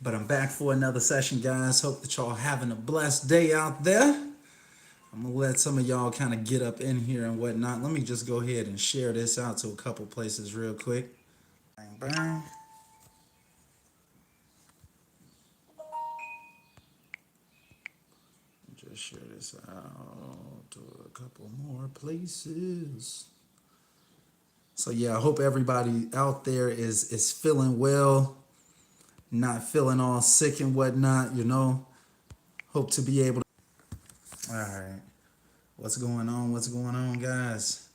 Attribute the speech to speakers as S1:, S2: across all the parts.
S1: But I'm back for another session, guys. Hope that y'all having a blessed day out there. I'm gonna let some of y'all kind of get up in here and whatnot. Let me just go ahead and share this out to a couple places real quick. Bang, bang. Just share this out to a couple more places. So yeah, I hope everybody out there is feeling well, not feeling all sick and whatnot. Hope to be able to. All right. What's going on? What's going on, guys?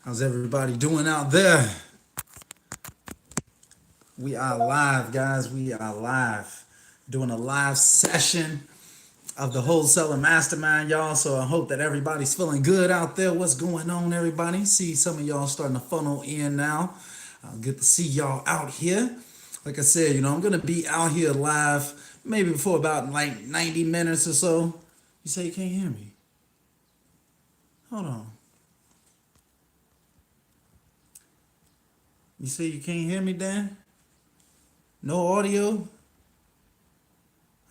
S1: How's everybody doing out there? We are live, guys. We are live. Doing a live session of the Wholesaling Mastermind, y'all. So I hope that everybody's feeling good out there. What's going on, everybody? See some of y'all starting to funnel in now. Good to see y'all out here. Like I said, I'm going to be out here live maybe for about like 90 minutes or so. You say you can't hear me? Hold on. You say you can't hear me, Dan? No audio?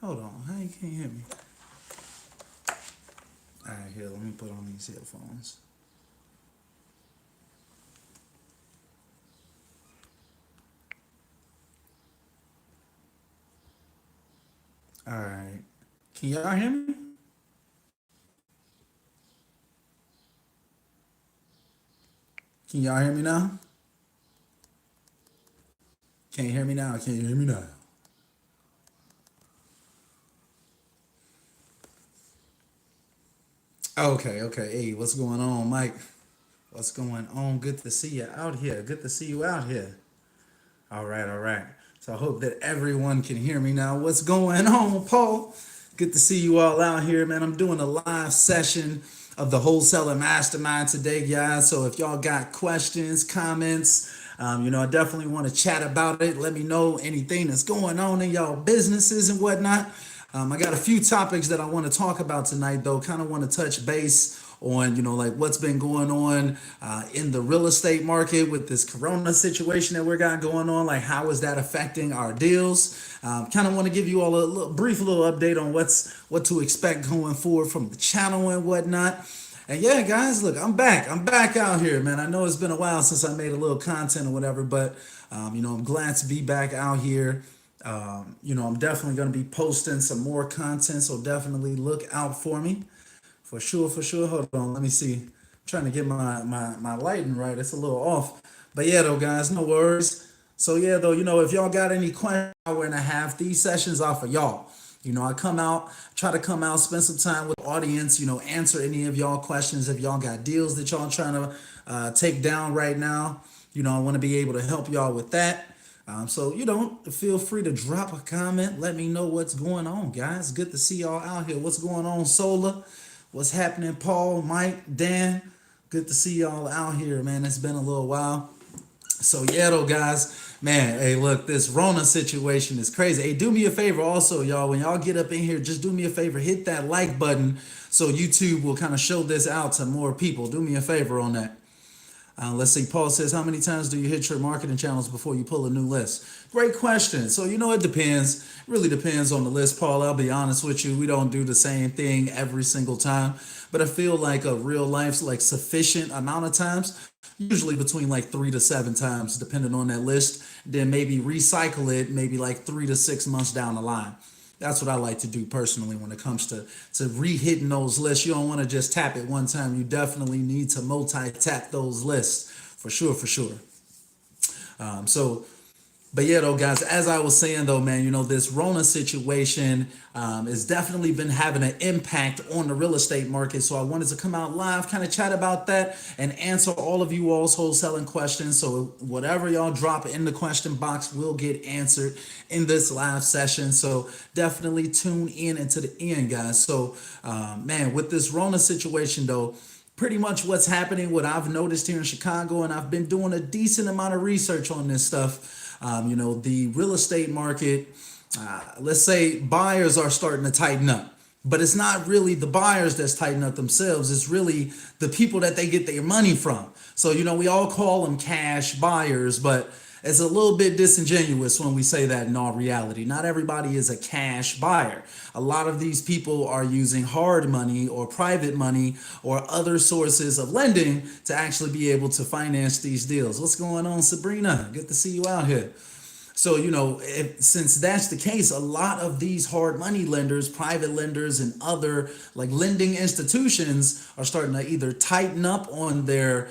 S1: Hold on. How you can't hear me? All right, here, let me put on these headphones. All right. Can y'all hear me? Can y'all hear me now? Can't hear me now. Can you hear me now? Okay, okay. Hey, what's going on, Mike? What's going on? Good to see you out here. Good to see you out here. All right, all right. So I hope that everyone can hear me now. What's going on, Paul? Good to see you all out here, man. I'm doing a live session of the Wholesaling Mastermind today, guys. So if y'all got questions, comments, I definitely want to chat about it. Let me know anything that's going on in y'all businesses and whatnot. I got a few topics that I want to talk about tonight, though. Kind of want to touch base on, like what's been going on in the real estate market with this Corona situation that we got going on. Like, how is that affecting our deals? Kind of want to give you all a brief little update on what to expect going forward from the channel and whatnot. And yeah, guys, look, I'm back. I'm back out here, man. I know it's been a while since I made a little content or whatever, but I'm glad to be back out here. I'm definitely going to be posting some more content, so definitely look out for me. For sure, for sure. Hold on, let me see. I'm trying to get my lighting right. It's a little off. But yeah, though, guys, no worries. So yeah, though, if y'all got any questions, hour and a half, these sessions are for y'all. I come out, try to come out, spend some time with the audience, answer any of y'all questions. If y'all got deals that y'all trying to take down right now, I want to be able to help y'all with that. So, feel free to drop a comment. Let me know what's going on, guys. Good to see y'all out here. What's going on, Sola? What's happening, Paul, Mike, Dan? Good to see y'all out here, man. It's been a little while. So yeah, though, guys, man, hey, look, this Rona situation is crazy. Hey, do me a favor also, y'all. When y'all get up in here, just do me a favor, hit that like button so YouTube will kind of show this out to more people. Do me a favor on that. Let's see. Paul says, how many times do you hit your marketing channels before you pull a new list? Great question. So, it depends. It really depends on the list, Paul. I'll be honest with you. We don't do the same thing every single time. But I feel like a real life's like sufficient amount of times, usually between like 3 to 7 times, depending on that list. Then maybe recycle it maybe like 3 to 6 months down the line. That's what I like to do personally when it comes to re-hitting those lists. You don't want to just tap it one time. You definitely need to multi-tap those lists for sure, for sure. So but yeah, though, guys, as I was saying, though, man, this Rona situation has definitely been having an impact on the real estate market. So I wanted to come out live, kind of chat about that and answer all of you all's wholesaling questions. So whatever y'all drop in the question box will get answered in this live session. So definitely tune in into the end, guys. So, man, with this Rona situation, though, pretty much what's happening, what I've noticed here in Chicago, and I've been doing a decent amount of research on this stuff. The real estate market, let's say buyers are starting to tighten up, but it's not really the buyers that's tightening up themselves. It's really the people that they get their money from. So, we all call them cash buyers, but It's a little bit disingenuous when we say that in all reality. Not everybody is a cash buyer. A lot of these people are using hard money or private money or other sources of lending to actually be able to finance these deals. What's going on, Sabrina? Good to see you out here. So, since that's the case, a lot of these hard money lenders, private lenders, and other like lending institutions are starting to either tighten up on their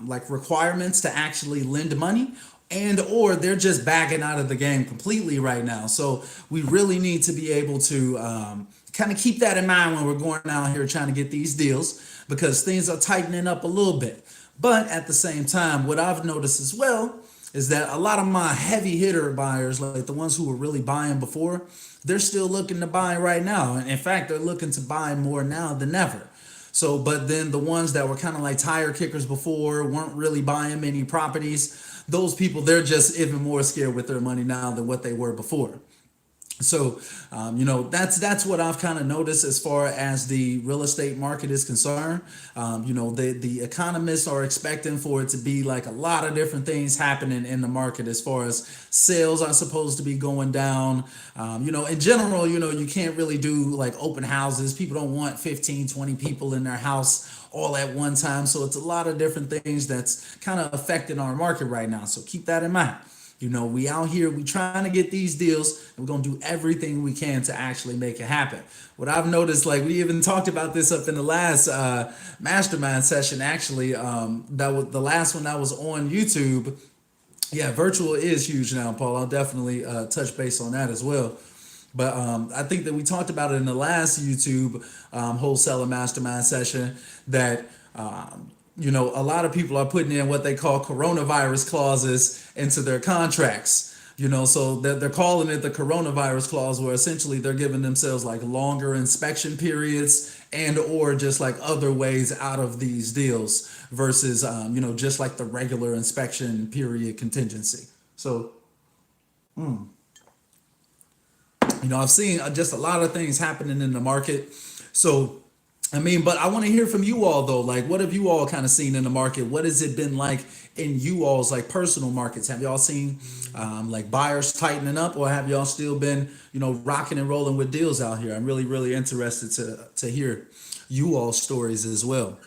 S1: like requirements to actually lend money, and or they're just backing out of the game completely right now. So we really need to be able to kind of keep that in mind when we're going out here trying to get these deals, because things are tightening up a little bit. But at the same time, what I've noticed as well is that a lot of my heavy hitter buyers, like the ones who were really buying before, they're still looking to buy right now. And in fact, they're looking to buy more now than ever. So, but then the ones that were kind of like tire kickers before, weren't really buying many properties, those people, they're just even more scared with their money now than what they were before. So, that's what I've kind of noticed as far as the real estate market is concerned. The economists are expecting for it to be like a lot of different things happening in the market as far as sales are supposed to be going down. In general, you can't really do like open houses. People don't want 15, 20 people in their house all at one time. So it's a lot of different things that's kind of affecting our market right now. So keep that in mind. We out here, we trying to get these deals, and we're gonna do everything we can to actually make it happen. What I've noticed, like we even talked about this up in the last mastermind session, actually, that was the last one that was on YouTube. Yeah, virtual is huge now, Paul. I'll definitely touch base on that as well. But I think that we talked about it in the last YouTube wholesaler mastermind session that a lot of people are putting in what they call coronavirus clauses into their contracts. So they're calling it the coronavirus clause, where essentially they're giving themselves like longer inspection periods and or just like other ways out of these deals versus just like the regular inspection period contingency. So I've seen just a lot of things happening in the market. So but I want to hear from you all though. Like, what have you all kind of seen in the market? What has it been like in you all's like personal markets? Have y'all seen like buyers tightening up, or have y'all still been, rocking and rolling with deals out here? I'm really, really interested to hear you all stories as well.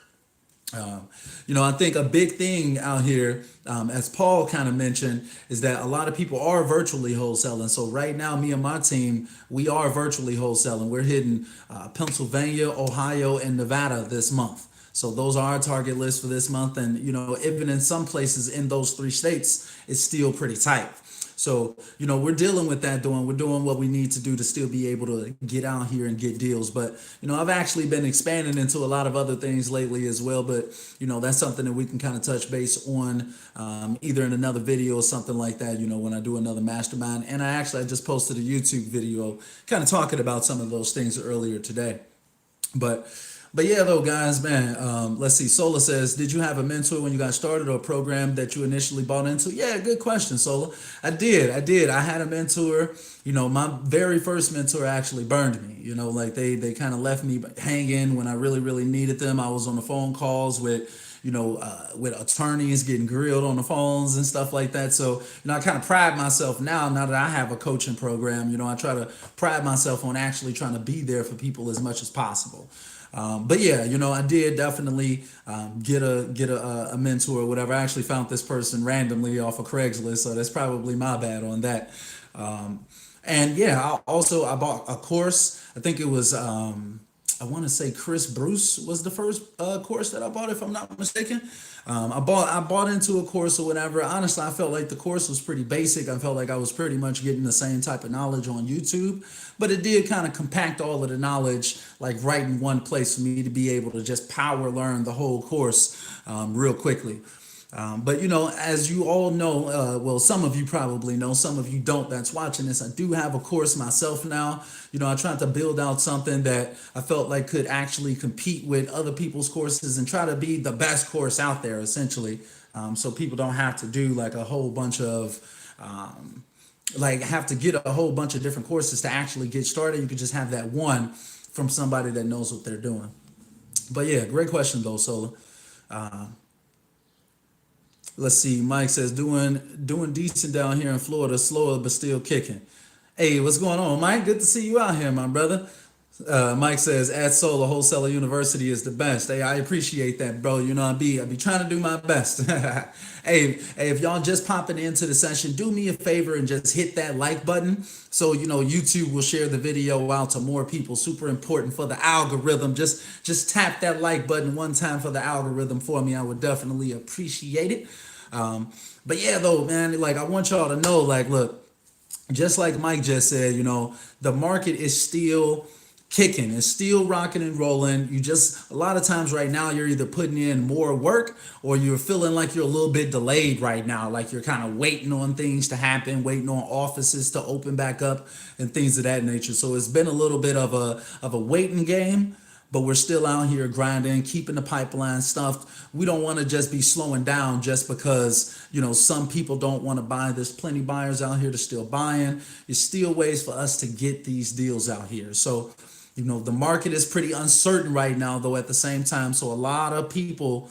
S1: I think a big thing out here, as Paul kind of mentioned, is that a lot of people are virtually wholesaling. So right now, me and my team, we are virtually wholesaling. We're hitting Pennsylvania, Ohio, and Nevada this month. So those are our target lists for this month. And, even in some places in those three states, it's still pretty tight. So, we're dealing with that, we're doing what we need to do to still be able to get out here and get deals. But, I've actually been expanding into a lot of other things lately as well. But, that's something that we can kind of touch base on either in another video or something like that, when I do another mastermind. And I just posted a YouTube video kind of talking about some of those things earlier today. But yeah, though, guys, man, let's see. Sola says, did you have a mentor when you got started or a program that you initially bought into? Yeah, good question, Sola. I did. I had a mentor. My very first mentor actually burned me. Like they kind of left me hanging when I really, really needed them. I was on the phone calls with attorneys getting grilled on the phones and stuff like that. So, I kind of pride myself now that I have a coaching program. I try to pride myself on actually trying to be there for people as much as possible. But yeah, I did definitely get a mentor or whatever. I actually found this person randomly off of Craigslist, so that's probably my bad on that. And yeah, I bought a course. I think it was I want to say Chris Bruce was the first course that I bought, if I'm not mistaken. I bought into a course or whatever. Honestly, I felt like the course was pretty basic. I felt like I was pretty much getting the same type of knowledge on YouTube, but it did kind of compact all of the knowledge like right in one place for me to be able to just power learn the whole course real quickly. But as you all know, well, some of you probably know, some of you don't that's watching this, I do have a course myself now. I tried to build out something that I felt like could actually compete with other people's courses and try to be the best course out there, essentially. So people don't have to do like a whole bunch of, have to get a whole bunch of different courses to actually get started. You could just have that one from somebody that knows what they're doing. But yeah, great question though, Sola. Let's see. Mike says doing decent down here in Florida, slower but still kicking. Hey, what's going on, Mike? Good to see you out here, my brother. Mike says, at Solar Wholesaler University is the best. Hey, I appreciate that, bro. You know, I be trying to do my best. Hey, if y'all just popping into the session, do me a favor and just hit that like button. So, YouTube will share the video out to more people. Super important for the algorithm. Just tap that like button one time for the algorithm for me. I would definitely appreciate it. But yeah, though, man, like I want y'all to know, like, look, just like Mike just said, the market is still kicking, it's still rocking and rolling. You just, a lot of times right now, you're either putting in more work or you're feeling like you're a little bit delayed right now. Like you're kind of waiting on things to happen, waiting on offices to open back up and things of that nature. So it's been a little bit of a waiting game, but we're still out here grinding, keeping the pipeline stuffed. We don't want to just be slowing down just because, some people don't want to buy. There's plenty of buyers out here that's still buying. There's still ways for us to get these deals out here. So, the market is pretty uncertain right now, though, at the same time. So a lot of people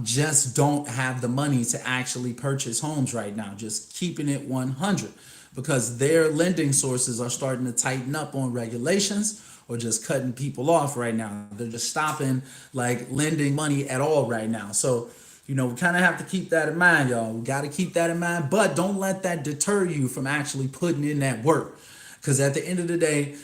S1: just don't have the money to actually purchase homes right now, just keeping it 100 because their lending sources are starting to tighten up on regulations or just cutting people off right now. They're just stopping like lending money at all right now. So, we kind of have to keep that in mind, y'all. We got to keep that in mind, but don't let that deter you from actually putting in that work. Because at the end of the day,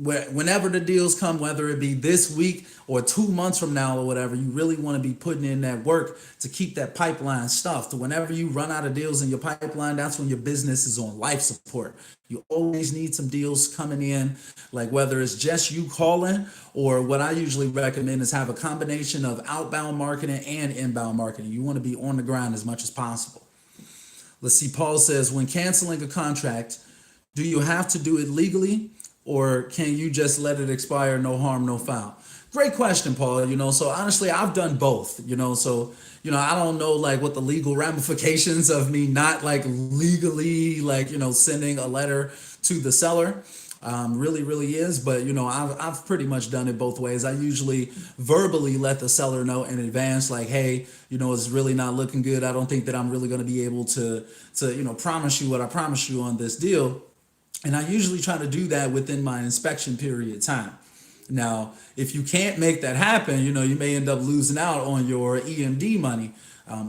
S1: whenever the deals come, whether it be this week or 2 months from now or whatever, you really want to be putting in that work to keep that pipeline stuffed. Whenever you run out of deals in your pipeline, that's when your business is on life support. You always need some deals coming in, like whether it's just you calling or what I usually recommend is have a combination of outbound marketing and inbound marketing. You want to be on the ground as much as possible. Let's see, Paul says, when canceling a contract, do you have to do it legally or can you just let it expire, no harm, no foul? Great question, Paul. So honestly, I've done both, so, I don't know like what the legal ramifications of me not like legally, like, sending a letter to the seller really is. But, I've pretty much done it both ways. I usually verbally let the seller know in advance, like, hey, it's really not looking good. I don't think that I'm really going to be able to, promise you what I promised you on this deal. And I usually try to do that within my inspection period time. Now, if you can't make that happen, you may end up losing out on your EMD money,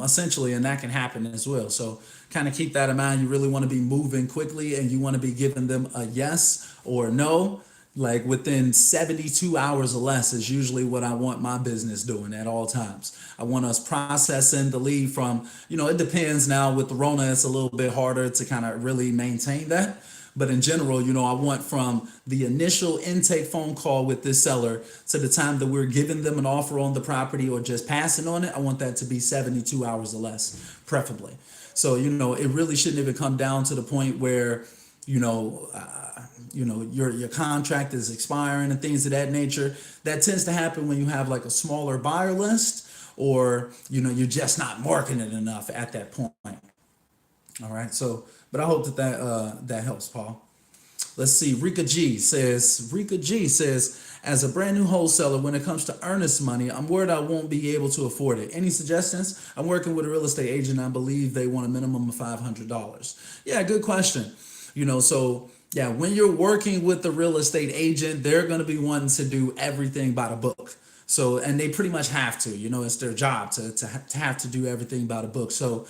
S1: essentially, and that can happen as well. So kind of keep that in mind. You really want to be moving quickly and you want to be giving them a yes or no. Like within 72 hours or less is usually what I want my business doing at all times. I want us processing the lead from, it depends now with the Rona, it's a little bit harder to kind of really maintain that. But in general, I want from the initial intake phone call with this seller to the time that we're giving them an offer on the property or just passing on it, I want that to be 72 hours or less, preferably. So, it really shouldn't even come down to the point where, your contract is expiring and things of that nature. That tends to happen when you have like a smaller buyer list or, you're just not marketing enough at that point. All right. So, but I hope that helps, Paul. Let's see. Rika G says, as a brand new wholesaler, when it comes to earnest money, I'm worried I won't be able to afford it. Any suggestions? I'm working with a real estate agent. I believe they want a minimum of $500. Yeah, good question. So yeah, when you're working with the real estate agent, they're going to be wanting to do everything by the book. So, and they pretty much have to, it's their job to have to do everything by the book. So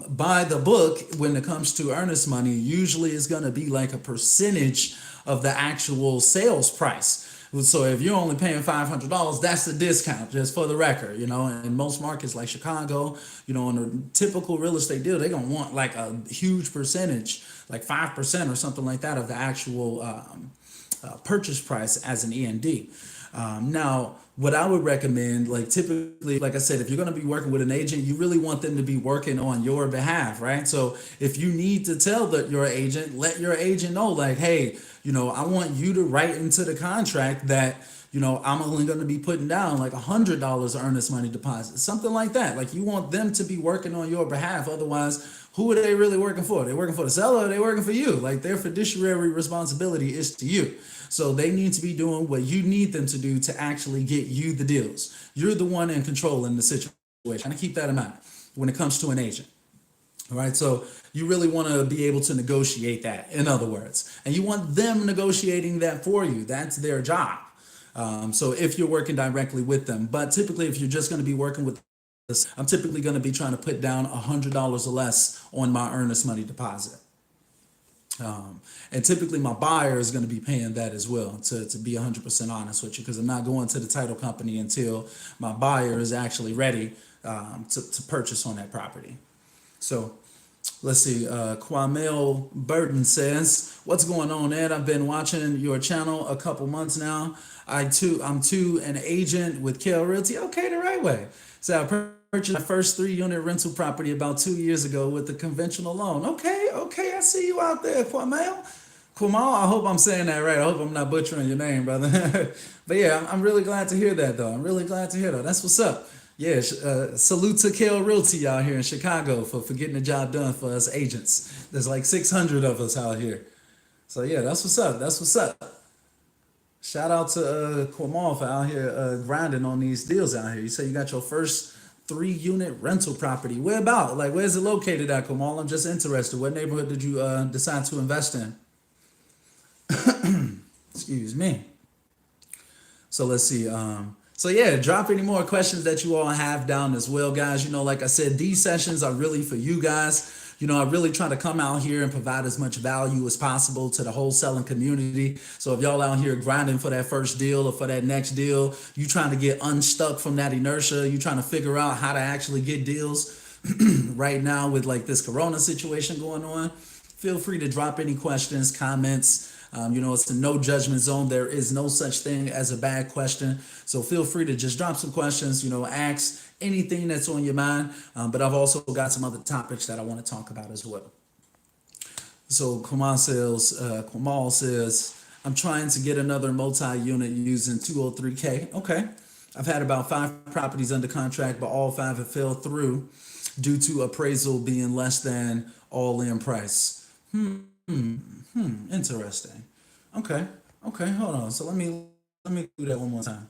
S1: by the book, when it comes to earnest money, usually is going to be like a percentage of the actual sales price. So if you're only paying $500, that's the discount, just for the record, in most markets like Chicago, on a typical real estate deal, they're going to want like a huge percentage, like 5% or something like that of the actual purchase price as an END. Now, what I would recommend, like typically, like I said, if you're going to be working with an agent, you really want them to be working on your behalf, right? So if you need to tell your agent, let your agent know, like, hey, I want you to write into the contract that, I'm only going to be putting down like $100 earnest money deposit, something like that. Like you want them to be working on your behalf. Otherwise, who are they really working for? They're working for the seller or they're working for you. Like their fiduciary responsibility is to you. So they need to be doing what you need them to do to actually get you the deals. You're the one in control in the situation. And keep that in mind. when it comes to an agent. All right, so you really want to be able to negotiate that, in other words, and you want them negotiating that for you. That's their job. So if you're working directly with them, but typically if you're just going to be working with this, I'm typically going to be trying to put down $100 or less on my earnest money deposit. And typically my buyer is going to be paying that as well, to be 100% honest with you, because I'm not going to the title company until my buyer is actually ready to purchase on that property. So let's see. Kwamel Burton says, "What's going on, Ed? I've been watching your channel a couple months now. I'm too an agent with Kale Realty." Okay, the right way. So I purchased my first 3-unit rental property about 2 years ago with a conventional loan. Okay, I see you out there, Kwamel. Kumal, I hope I'm saying that right. I hope I'm not butchering your name, brother. But yeah, I'm really glad to hear that, though. I'm really glad to hear that. That's what's up. Yeah, salute to Kale Realty out here in Chicago for getting the job done for us agents. There's like 600 of us out here. So yeah, that's what's up. That's what's up. Shout out to Kumal for out here grinding on these deals out here. You say you got your first 3-unit rental property. Where about? Like, where's it located at, Kumal? I'm just interested. What neighborhood did you decide to invest in? Excuse me. So let's see. So yeah, drop any more questions that you all have down as well, guys. Like I said, these sessions are really for you guys. I really try to come out here and provide as much value as possible to the wholesaling community. So if y'all out here grinding for that first deal or for that next deal, you trying to get unstuck from that inertia, you trying to figure out how to actually get deals right now with like this Corona situation going on, feel free to drop any questions, comments. It's a no judgment zone. There is no such thing as a bad question. So feel free to just drop some questions, ask anything that's on your mind. But I've also got some other topics that I want to talk about as well. So Kamal says, "I'm trying to get another multi-unit using 203K. Okay. I've had about 5 properties under contract, but all 5 have fell through due to appraisal being less than all-in price." Interesting. Okay. Hold on. So let me do that one more time.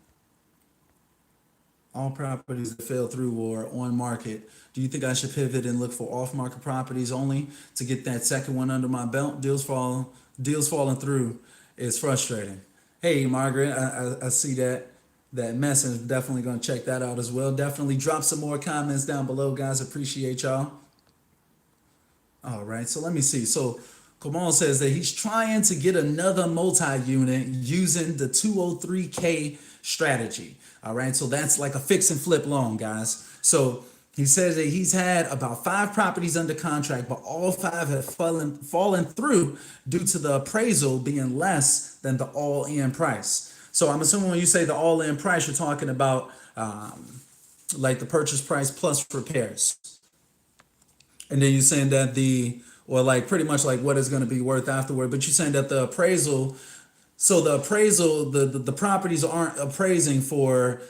S1: All properties that fell through or on market. Do you think I should pivot and look for off-market properties only to get that second one under my belt? Deals falling through is frustrating. Hey, Margaret, I see that message. Definitely gonna check that out as well. Definitely drop some more comments down below, guys. Appreciate y'all. All right. So let me see. So Kamal says that he's trying to get another multi-unit using the 203K strategy. All right, so that's like a fix and flip loan, guys. So he says that he's had about 5 properties under contract, but all 5 have fallen through due to the appraisal being less than the all-in price. So I'm assuming when you say the all-in price, you're talking about like the purchase price plus repairs. And then you're saying that or like pretty much like what it's going to be worth afterward. But you're saying that the appraisal, the properties aren't appraising for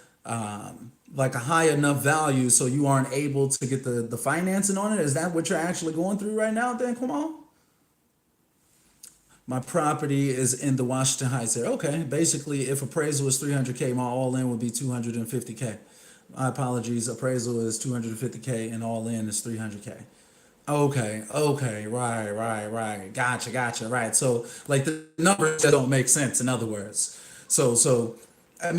S1: like a high enough value, so you aren't able to get the financing on it. Is that what you're actually going through right now, then? Come on. My property is in the Washington Heights area. Okay, basically, if appraisal is 300K, my all-in would be 250K. My apologies, appraisal is 250K and all-in is 300K. Okay, right. Gotcha, right. So like the numbers that don't make sense, in other words. So I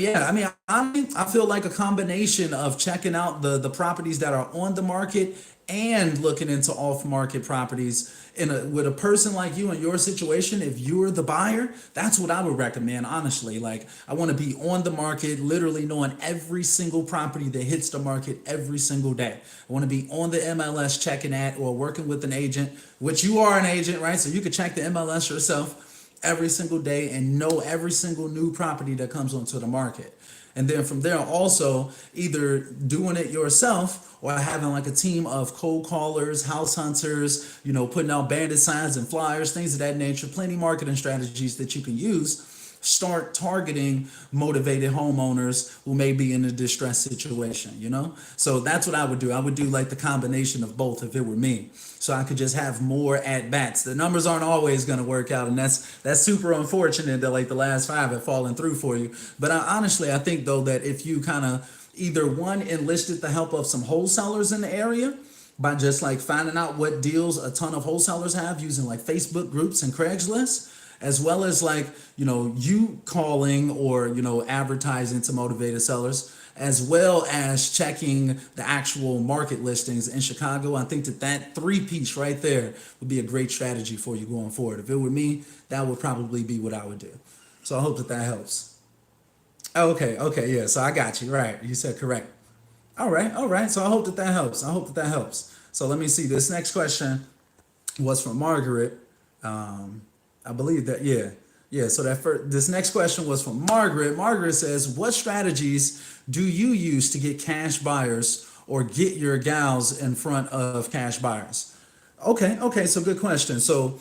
S1: feel like a combination of checking out the properties that are on the market and looking into off-market properties with a person like you in your situation. If you're the buyer, that's what I would recommend, honestly. Like, I want to be on the market, literally knowing every single property that hits the market every single day. I want to be on the MLS checking at or working with an agent, which you are an agent, right? So you could check the MLS yourself every single day and know every single new property that comes onto the market. And then from there, also either doing it yourself or having like a team of cold callers, house hunters, putting out bandit signs and flyers, things of that nature, plenty marketing strategies that you can use. Start targeting motivated homeowners who may be in a distressed situation, So that's what I would do. I would do like the combination of both if it were me. So I could just have more at bats. The numbers aren't always going to work out, and that's super unfortunate that like the last 5 have fallen through for you. But honestly, I think though that if you kind of either one, enlisted the help of some wholesalers in the area by just like finding out what deals a ton of wholesalers have using like Facebook groups and Craigslist, as well as like, you calling or, advertising to motivated sellers, as well as checking the actual market listings in Chicago. I think that three piece right there would be a great strategy for you going forward. If it were me, that would probably be what I would do. So I hope that helps. Okay, yeah. So I got you. Right. You said correct. All right. So I hope that helps. I hope that helps. So let me see. This next question was from Margaret. I believe that, yeah. Yeah, so this next question was from Margaret. Margaret says, what strategies do you use to get cash buyers or get your gals in front of cash buyers? Okay, so good question. So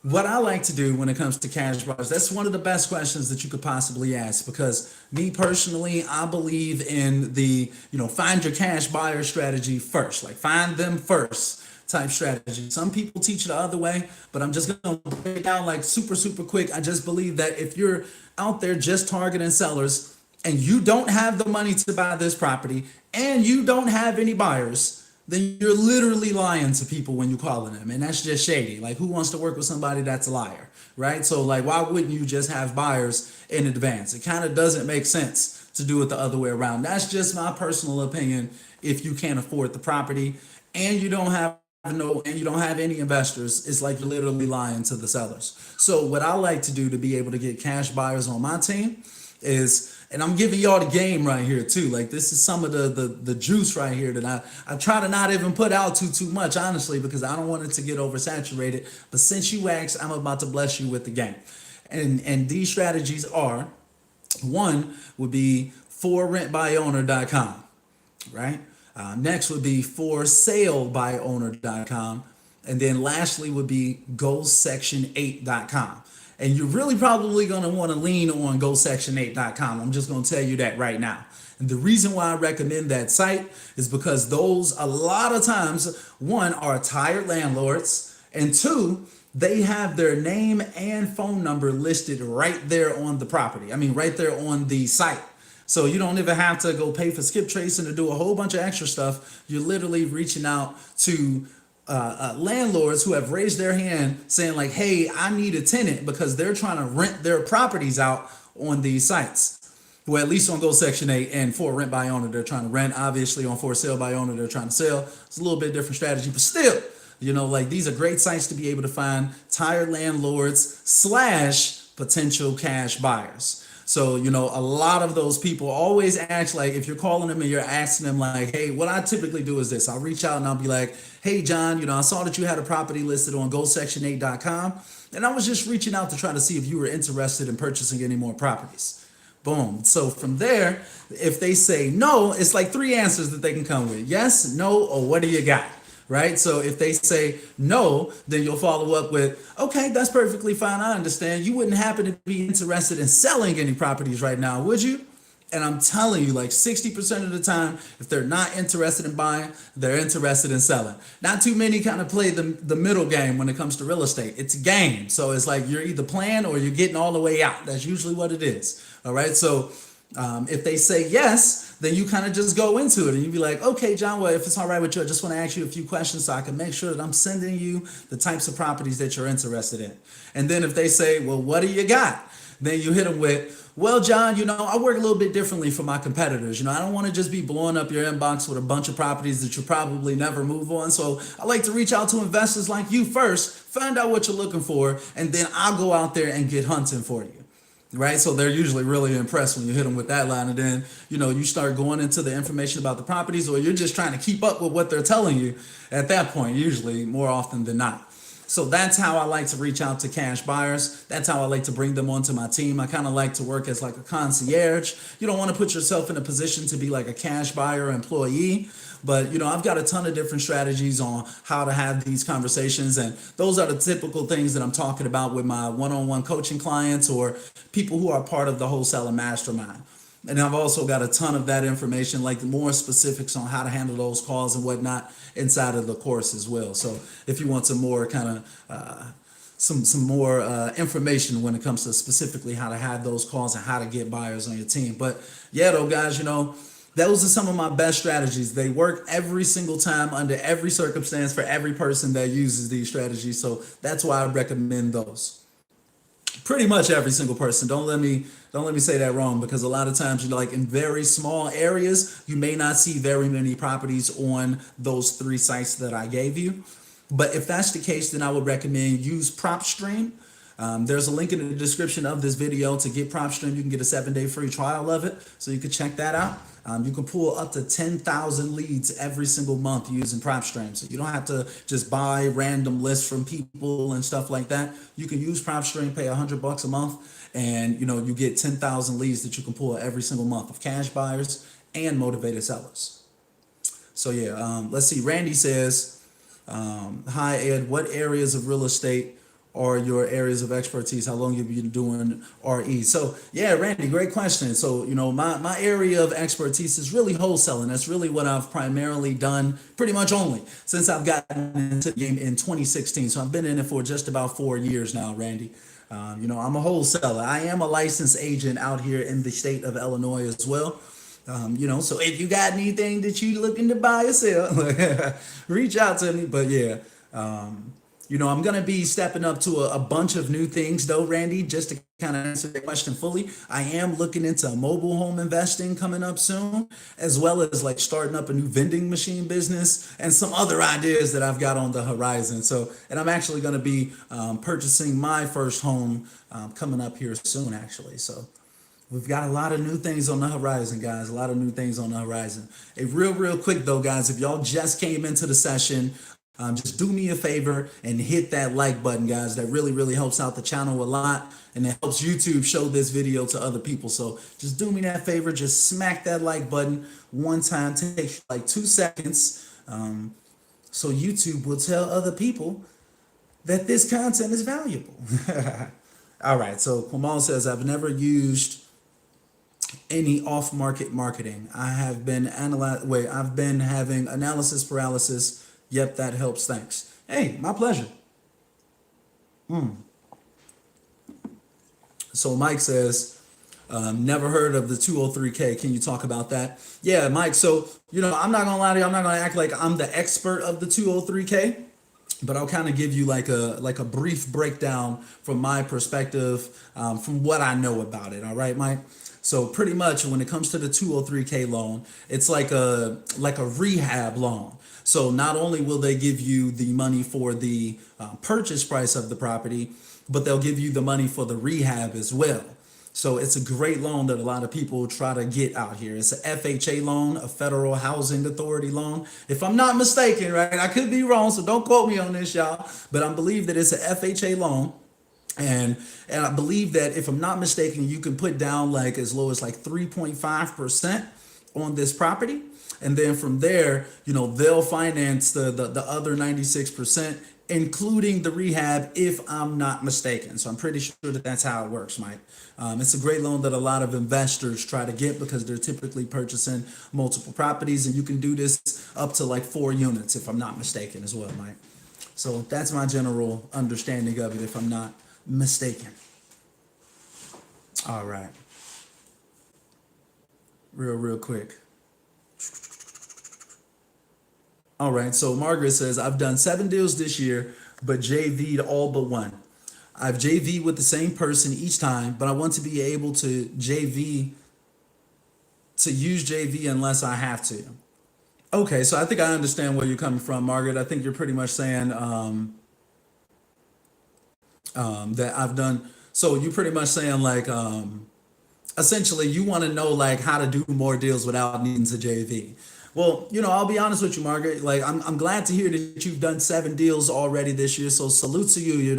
S1: what I like to do when it comes to cash buyers, that's one of the best questions that you could possibly ask, because me personally, I believe in the, find your cash buyer strategy first, like find them first type strategy. Some people teach it the other way, but I'm just going to break it down like super quick. I just believe that if you're out there just targeting sellers and you don't have the money to buy this property and you don't have any buyers, then you're literally lying to people when you're calling them. And that's just shady. Like, who wants to work with somebody that's a liar, right? So like, why wouldn't you just have buyers in advance? It kind of doesn't make sense to do it the other way around. That's just my personal opinion. If you can't afford the property and you don't have any investors, it's like you're literally lying to the sellers. So what I like to do to be able to get cash buyers on my team is, and I'm giving y'all the game right here too. Like, this is some of the juice right here that I try to not even put out too much, honestly, because I don't want it to get oversaturated. But since you asked, I'm about to bless you with the game. And these strategies are, one would be forrentbyowner.com, right? Next would be forsalebyowner.com. And then lastly would be gosection8.com. And you're really probably going to want to lean on gosection8.com. I'm just going to tell you that right now. And the reason why I recommend that site is because those, a lot of times, one, are tired landlords, and two, they have their name and phone number listed right there on the property. I mean, right there on the site. So you don't even have to go pay for skip tracing to do a whole bunch of extra stuff. You're literally reaching out to landlords who have raised their hand saying like, hey, I need a tenant, because they're trying to rent their properties out on these sites. Well, at least on Go Section 8 and for rent by owner, they're trying to rent. Obviously on for sale by owner, they're trying to sell. It's a little bit different strategy, but still, like, these are great sites to be able to find tired landlords / potential cash buyers. So, a lot of those people always ask, like, if you're calling them and you're asking them like, hey, what I typically do is this. I'll reach out and I'll be like, hey, John, I saw that you had a property listed on gosection8.com. And I was just reaching out to try to see if you were interested in purchasing any more properties. Boom. So from there, if they say no, it's like three answers that they can come with. Yes, no, or what do you got? Right? So if they say no, then you'll follow up with, okay, that's perfectly fine. I understand. You wouldn't happen to be interested in selling any properties right now, would you? And I'm telling you, like 60% of the time, if they're not interested in buying, they're interested in selling. Not too many kind of play the middle game when it comes to real estate. It's a game. So it's like you're either playing or you're getting all the way out. That's usually what it is. All right. So if they say yes, then you kind of just go into it and you be like, okay, John, well, if it's all right with you, I just want to ask you a few questions so I can make sure that I'm sending you the types of properties that you're interested in. And then if they say, well, what do you got? Then you hit them with, well, John, I work a little bit differently from my competitors. I don't want to just be blowing up your inbox with a bunch of properties that you'll probably never move on. So I like to reach out to investors like you first, find out what you're looking for, and then I'll go out there and get hunting for you. Right. So they're usually really impressed when you hit them with that line. And then, you start going into the information about the properties, or you're just trying to keep up with what they're telling you at that point, usually more often than not. So that's how I like to reach out to cash buyers. That's how I like to bring them onto my team. I kind of like to work as like a concierge. You don't want to put yourself in a position to be like a cash buyer employee. But, I've got a ton of different strategies on how to have these conversations. And those are the typical things that I'm talking about with my one-on-one coaching clients or people who are part of the Wholesaling Mastermind. And I've also got a ton of that information, like more specifics on how to handle those calls and whatnot inside of the course as well. So if you want some more kind of some more information when it comes to specifically how to have those calls and how to get buyers on your team. But yeah, though, guys, Those are some of my best strategies. They work every single time under every circumstance for every person that uses these strategies. So that's why I recommend those. Pretty much every single person. Don't let me say that wrong, because a lot of times, like in very small areas, you may not see very many properties on those three sites that I gave you. But if that's the case, then I would recommend use PropStream. There's a link in the description of this video to get PropStream. You can get a 7-day free trial of it, so you can check that out. You can pull up to 10,000 leads every single month using PropStream. So you don't have to just buy random lists from people and stuff like that. You can use PropStream, pay $100 a month, and you get 10,000 leads that you can pull every single month of cash buyers and motivated sellers. So yeah, let's see. Randy says, "Hi Ed, what areas of real estate are your areas of expertise? How long have you been doing RE?" So yeah, Randy, great question. So my area of expertise is really wholesaling. That's really what I've primarily done, pretty much only since I've gotten into the game in 2016. So I've been in it for just about 4 years now, Randy. I'm a wholesaler. I am a licensed agent out here in the state of Illinois as well. So if you got anything that you looking to buy or sell, reach out to me. But yeah, I'm going to be stepping up to a bunch of new things though, Randy, just to kind of answer the question fully. I am looking into mobile home investing coming up soon, as well as like starting up a new vending machine business and some other ideas that I've got on the horizon. So, and I'm actually going to be purchasing my first home coming up here soon, actually. So we've got a lot of new things on the horizon, guys. A lot of new things on the horizon. Hey, real quick though, guys, if y'all just came into the session, just do me a favor and hit that like button, guys. That really helps out the channel a lot, and it helps YouTube show this video to other people. So just do me that favor. Just smack that like button one time. Takes like 2 seconds. So YouTube will tell other people that this content is valuable. All right. So Kamal says, "I've never used any off-market marketing. I've been having analysis paralysis. Yep, that helps. Thanks." Hey, my pleasure. So Mike says, "Never heard of the 203K. Can you talk about that?" Yeah, Mike. So, I'm not going to lie to you. I'm not going to act like I'm the expert of the 203K, but I'll kind of give you like a brief breakdown from my perspective, from what I know about it. All right, Mike? So pretty much when it comes to the 203K loan, it's like a rehab loan. So not only will they give you the money for the purchase price of the property, but they'll give you the money for the rehab as well. So it's a great loan that a lot of people try to get out here. It's a FHA loan, a Federal Housing Authority loan. If I'm not mistaken, right? I could be wrong, so don't quote me on this, y'all. But I believe that it's a FHA loan. And I believe that if I'm not mistaken, you can put down like as low as like 3.5% on this property. And then from there, they'll finance the other 96%, including the rehab, if I'm not mistaken. So I'm pretty sure that that's how it works, Mike. It's a great loan that a lot of investors try to get because they're typically purchasing multiple properties, and you can do this up to like 4 units, if I'm not mistaken as well, Mike. So that's my general understanding of it, if I'm not mistaken. All right. Real quick. All right. So Margaret says, "I've done 7 deals this year, but JV'd all but one. I've JV'd with the same person each time, but I want to be able to use JV unless I have to." Okay. So I think I understand where you're coming from, Margaret. I think you're pretty much saying, that I've done. So you're pretty much saying like, essentially you want to know like how to do more deals without needing to JV. Well, I'll be honest with you, Margaret. Like, I'm glad to hear that you've done 7 deals already this year. So salute to you.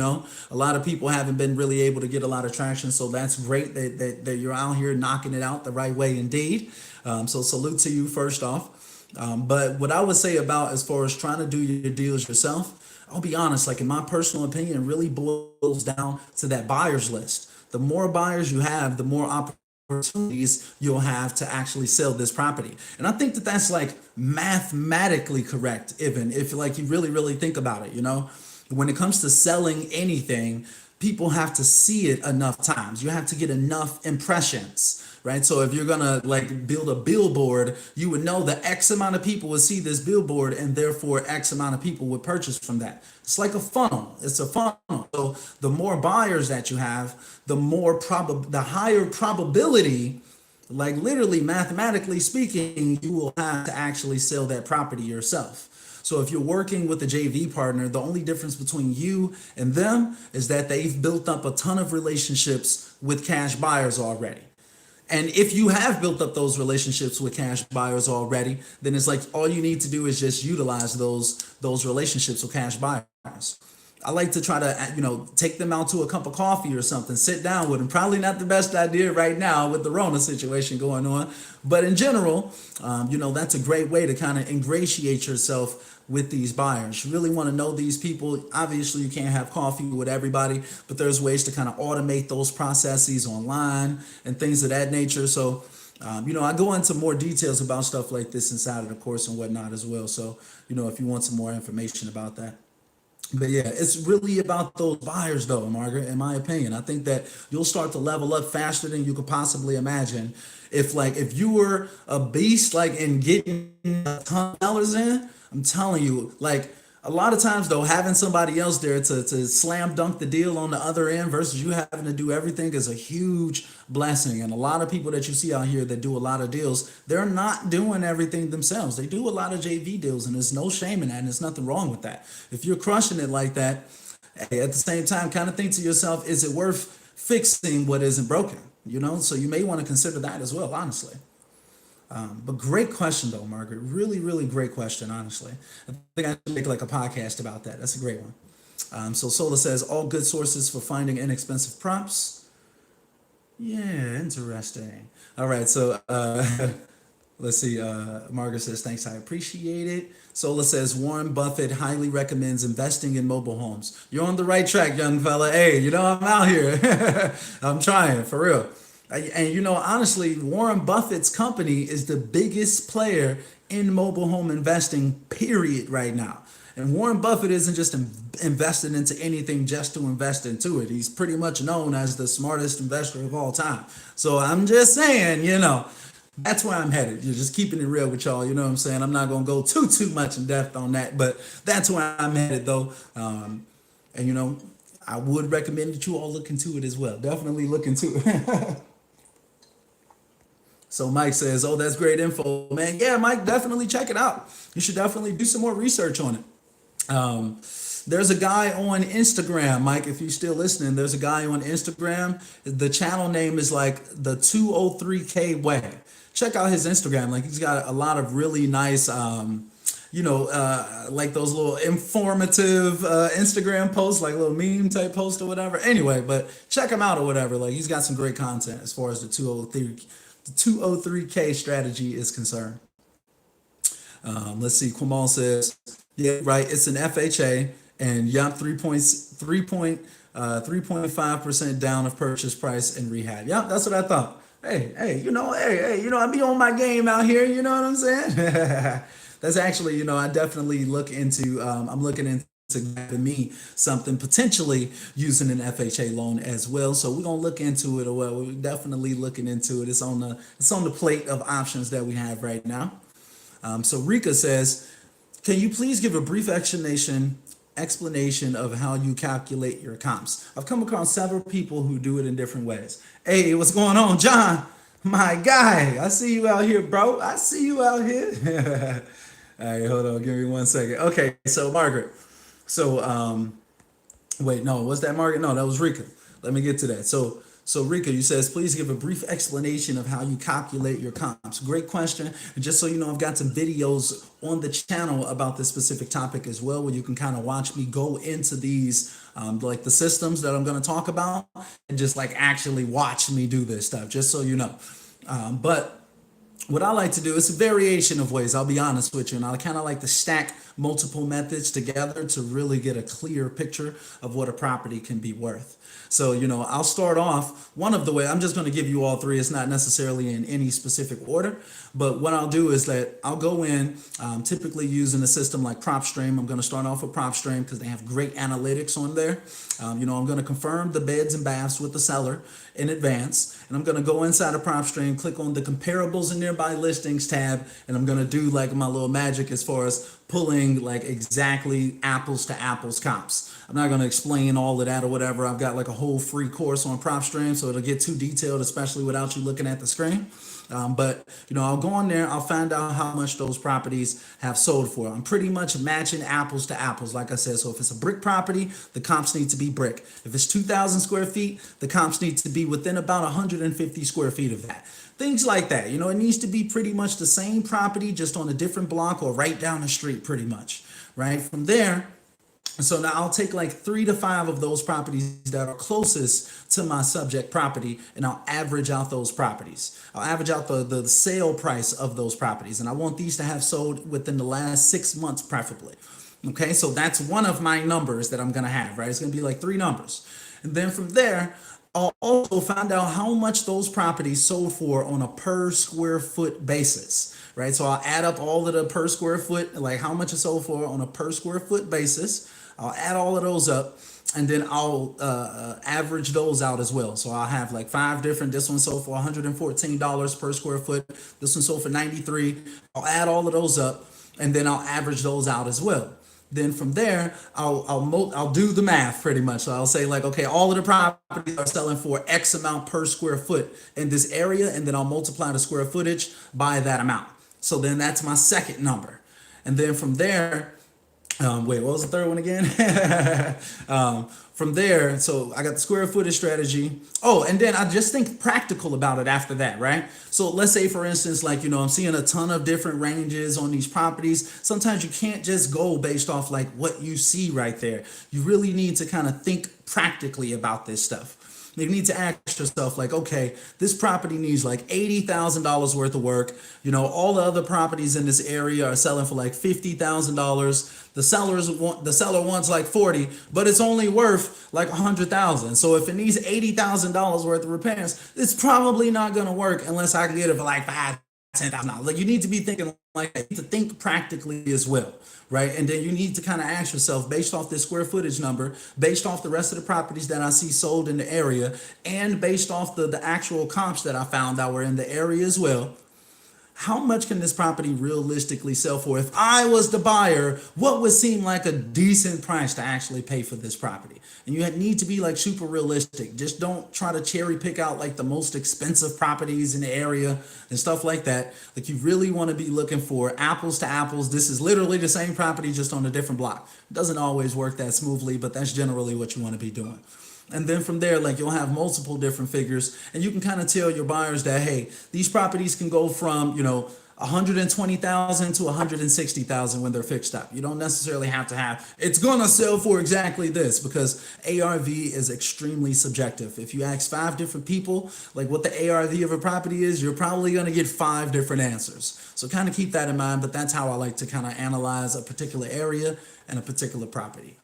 S1: A lot of people haven't been really able to get a lot of traction. So that's great that you're out here knocking it out the right way indeed. So salute to you first off. But what I would say about as far as trying to do your deals yourself, I'll be honest, like in my personal opinion, it really boils down to that buyer's list. The more buyers you have, the more opportunities you'll have to actually sell this property. And I think that that's like mathematically correct, even if like you really think about it. When it comes to selling anything, people have to see it enough times. You have to get enough impressions, right? So if you're gonna like build a billboard, you would know that X amount of people would see this billboard, and therefore X amount of people would purchase from that. It's like a funnel. It's a funnel. So the more buyers that you have, the higher probability, like literally mathematically speaking, you will have to actually sell that property yourself. So if you're working with a JV partner, the only difference between you and them is that they've built up a ton of relationships with cash buyers already. And if you have built up those relationships with cash buyers already, then it's like all you need to do is just utilize those relationships with cash buyers. I like to try to, take them out to a cup of coffee or something, sit down with them. Probably not the best idea right now with the Rona situation going on, but in general, that's a great way to kind of ingratiate yourself with these buyers. You really want to know these people. Obviously, you can't have coffee with everybody, but there's ways to kind of automate those processes online and things of that nature. So, I go into more details about stuff like this inside of the course and whatnot as well. So, if you want some more information about that. But yeah, it's really about those buyers though, Margaret, in my opinion. I think that you'll start to level up faster than you could possibly imagine. If you were a beast like in getting a ton of dollars in, I'm telling you, like a lot of times though, having somebody else there to slam dunk the deal on the other end versus you having to do everything is a huge blessing. And a lot of people that you see out here that do a lot of deals, they're not doing everything themselves. They do a lot of JV deals, and there's no shame in that, and there's nothing wrong with that. If you're crushing it like that, hey, at the same time, kind of think to yourself, is it worth fixing what isn't broken? So you may want to consider that as well, honestly. But great question though, Margaret. Really, really great question, honestly. I think I should make like a podcast about that. That's a great one. So Sola says, all good sources for finding inexpensive props. Yeah, interesting. All right, so let's see. Margaret says, thanks, I appreciate it. Sola says, Warren Buffett highly recommends investing in mobile homes. You're on the right track, young fella. Hey, I'm out here. I'm trying, for real. And honestly, Warren Buffett's company is the biggest player in mobile home investing, period, right now. And Warren Buffett isn't just investing into anything just to invest into it. He's pretty much known as the smartest investor of all time. So I'm just saying, that's where I'm headed. You're just keeping it real with y'all. You know what I'm saying? I'm not going to go too much in depth on that, but that's where I'm headed though. And I would recommend that you all look into it as well. Definitely look into it. So Mike says, oh, that's great info, man. Yeah, Mike, definitely check it out. You should definitely do some more research on it. There's a guy on Instagram, Mike, if you're still listening, there's a guy on Instagram. The channel name is like the 203K Way. Check out his Instagram. Like he's got a lot of really nice, like those little informative Instagram posts, like little meme type posts or whatever. Anyway, but check him out or whatever. Like he's got some great content as far as the 203K strategy is concerned. Let's see. Kwamal says, yeah, right. It's an FHA, and yup, 3.5% down of purchase price and rehab. Yep, that's what I thought. Hey, I be on my game out here. You know what I'm saying? That's actually, I definitely look into. I'm looking into me something potentially using an FHA loan as well. So we're gonna look into it. Or well, we're definitely looking into it. It's on the plate of options that we have right now. So Rika says, can you please give a brief explanation of how you calculate your comps? I've come across several people who do it in different ways. Hey, what's going on, John? My guy, I see you out here, bro. I see you out here. All right, hold on. Give me 1 second. Okay, so Margaret. So, wait, no, was that Margaret? No, that was Rika. Let me get to that. So Rika, you says, please give a brief explanation of how you calculate your comps. Great question. And just so you know, I've got some videos on the channel about this specific topic as well, where you can kind of watch me go into these, like the systems that I'm going to talk about, and just like actually watch me do this stuff, just so you know. But what I like to do is a variation of ways, I'll be honest with you, and I kind of like to stack multiple methods together to really get a clear picture of what a property can be worth. So, I'll start off one of the way, I'm just going to give you all three. It's not necessarily in any specific order, but what I'll do is that I'll go in, typically using a system like PropStream. I'm going to start off with PropStream because they have great analytics on there. I'm going to confirm the beds and baths with the seller in advance, and I'm going to go inside of PropStream, click on the comparables and nearby listings tab, and I'm going to do like my little magic as far as pulling like exactly apples to apples comps. I'm not going to explain all of that or whatever. I've got like a whole free course on PropStream, so it'll get too detailed, especially without you looking at the screen. But I'll go on there. I'll find out how much those properties have sold for. I'm pretty much matching apples to apples, like I said. So if it's a brick property, the comps need to be brick. If it's 2,000 square feet, the comps need to be within about 150 square feet of that. Things like that. It needs to be pretty much the same property, just on a different block or right down the street, pretty much. Right from there. So now I'll take like 3 to 5 of those properties that are closest to my subject property, and I'll average out those properties. I'll average out the sale price of those properties, and I want these to have sold within the last 6 months, preferably. Okay, so that's one of my numbers that I'm gonna have, right? It's gonna be like 3 numbers. And then from there, I'll also find out how much those properties sold for on a per square foot basis, right? So I'll add up all of the per square foot, like how much it sold for on a per square foot basis. I'll add all of those up, and then I'll average those out as well. So I'll have like 5 different. This one sold for $114 per square foot. This one sold for 93. I'll add all of those up, and then I'll average those out as well. Then from there, I'll do the math pretty much. So I'll say like, okay, all of the properties are selling for X amount per square foot in this area, and then I'll multiply the square footage by that amount. So then that's my second number, and then from there. Wait, what was the third one again? From there, so I got the square footage strategy. Oh, and then I just think practical about it after that, right? So let's say, for instance, like, I'm seeing a ton of different ranges on these properties. Sometimes you can't just go based off like what you see right there. You really need to kind of think practically about this stuff. You need to ask yourself, like, okay, this property needs like $80,000 worth of work. All the other properties in this area are selling for like $50,000. The seller wants like 40, but it's only worth like 100,000. So if it needs $80,000 worth of repairs, it's probably not gonna work unless I can get it for like $5,000-$10,000. Like, you need to be thinking like that. You need to think practically as well, right? And then you need to kind of ask yourself, based off this square footage number, based off the rest of the properties that I see sold in the area, and based off the actual comps that I found that were in the area as well, how much can this property realistically sell for? If I was the buyer, what would seem like a decent price to actually pay for this property? And you need to be like super realistic. Just don't try to cherry pick out like the most expensive properties in the area and stuff like that. Like, you really want to be looking for apples to apples. This is literally the same property, just on a different block. It doesn't always work that smoothly, but that's generally what you want to be doing. And then from there, like, you'll have multiple different figures, and you can kind of tell your buyers that, hey, these properties can go from, 120,000 to 160,000 when they're fixed up. You don't necessarily have to have, it's going to sell for exactly this, because ARV is extremely subjective. If you ask 5 different people, like, what the ARV of a property is, you're probably going to get 5 different answers. So kind of keep that in mind, but that's how I like to kind of analyze a particular area and a particular property.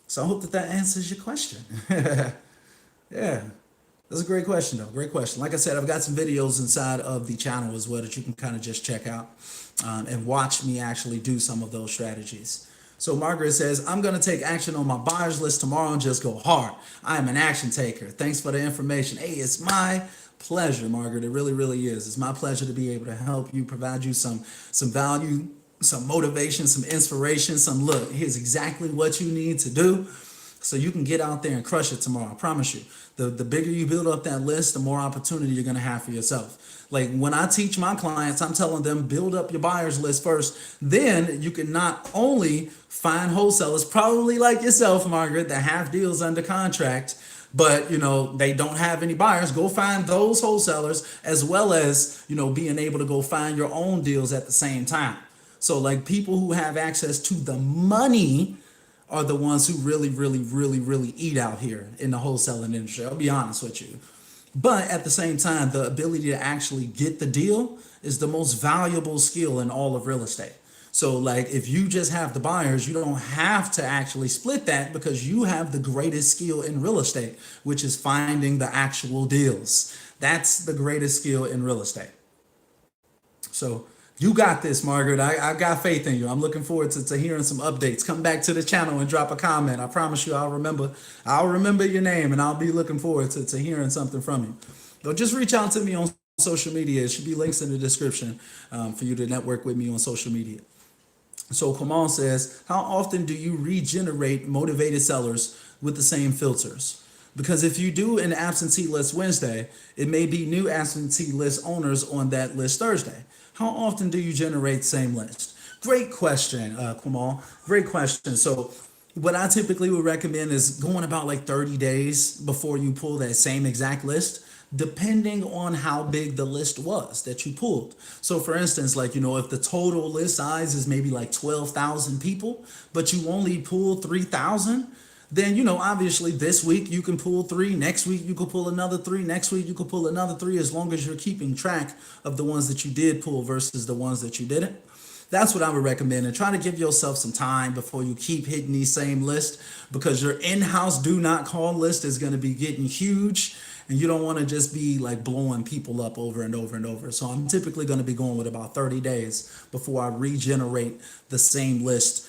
S1: So I hope that answers your question. Yeah, that's a great question, though. Great question. Like I said, I've got some videos inside of the channel as well that you can kind of just check out and watch me actually do some of those strategies. So Margaret says, I'm going to take action on my buyers list tomorrow and just go hard. I am an action taker. Thanks for the information. Hey, it's my pleasure, Margaret. It really, really is. It's my pleasure to be able to help you, provide you some value, some motivation, some inspiration, some look. Here's exactly what you need to do so you can get out there and crush it tomorrow. I promise you. The bigger you build up that list, the more opportunity you're going to have for yourself. Like, when I teach my clients, I'm telling them, build up your buyers list first. Then you can not only find wholesalers, probably like yourself, Margaret, that have deals under contract, but they don't have any buyers. Go find those wholesalers, as well as being able to go find your own deals at the same time. So, like, people who have access to the money are the ones who really, really, really, really eat out here in the wholesaling industry. I'll be honest with you. But at the same time, the ability to actually get the deal is the most valuable skill in all of real estate. So, like, if you just have the buyers, you don't have to actually split that because you have the greatest skill in real estate, which is finding the actual deals. That's the greatest skill in real estate. So, you got this, Margaret. I got faith in you. I'm looking forward to hearing some updates. Come back to the channel and drop a comment. I promise you, I'll remember your name, and I'll be looking forward to hearing something from you. So just reach out to me on social media. It should be links in the description for you to network with me on social media. So Kamal says, how often do you regenerate motivated sellers with the same filters? Because if you do an absentee list Wednesday, it may be new absentee list owners on that list Thursday. How often do you generate the same list? Great question, Kamal. Great question. So what I typically would recommend is going about like 30 days before you pull that same exact list, depending on how big the list was that you pulled. So for instance, like, if the total list size is maybe like 12,000 people, but you only pull 3,000, then, obviously this week you can pull three, next week you can pull another three, next week you can pull another three, as long as you're keeping track of the ones that you did pull versus the ones that you didn't. That's what I would recommend, and try to give yourself some time before you keep hitting these same lists, because your in-house do not call list is going to be getting huge, and you don't want to just be like blowing people up over and over and over. So I'm typically going to be going with about 30 days before I regenerate the same list,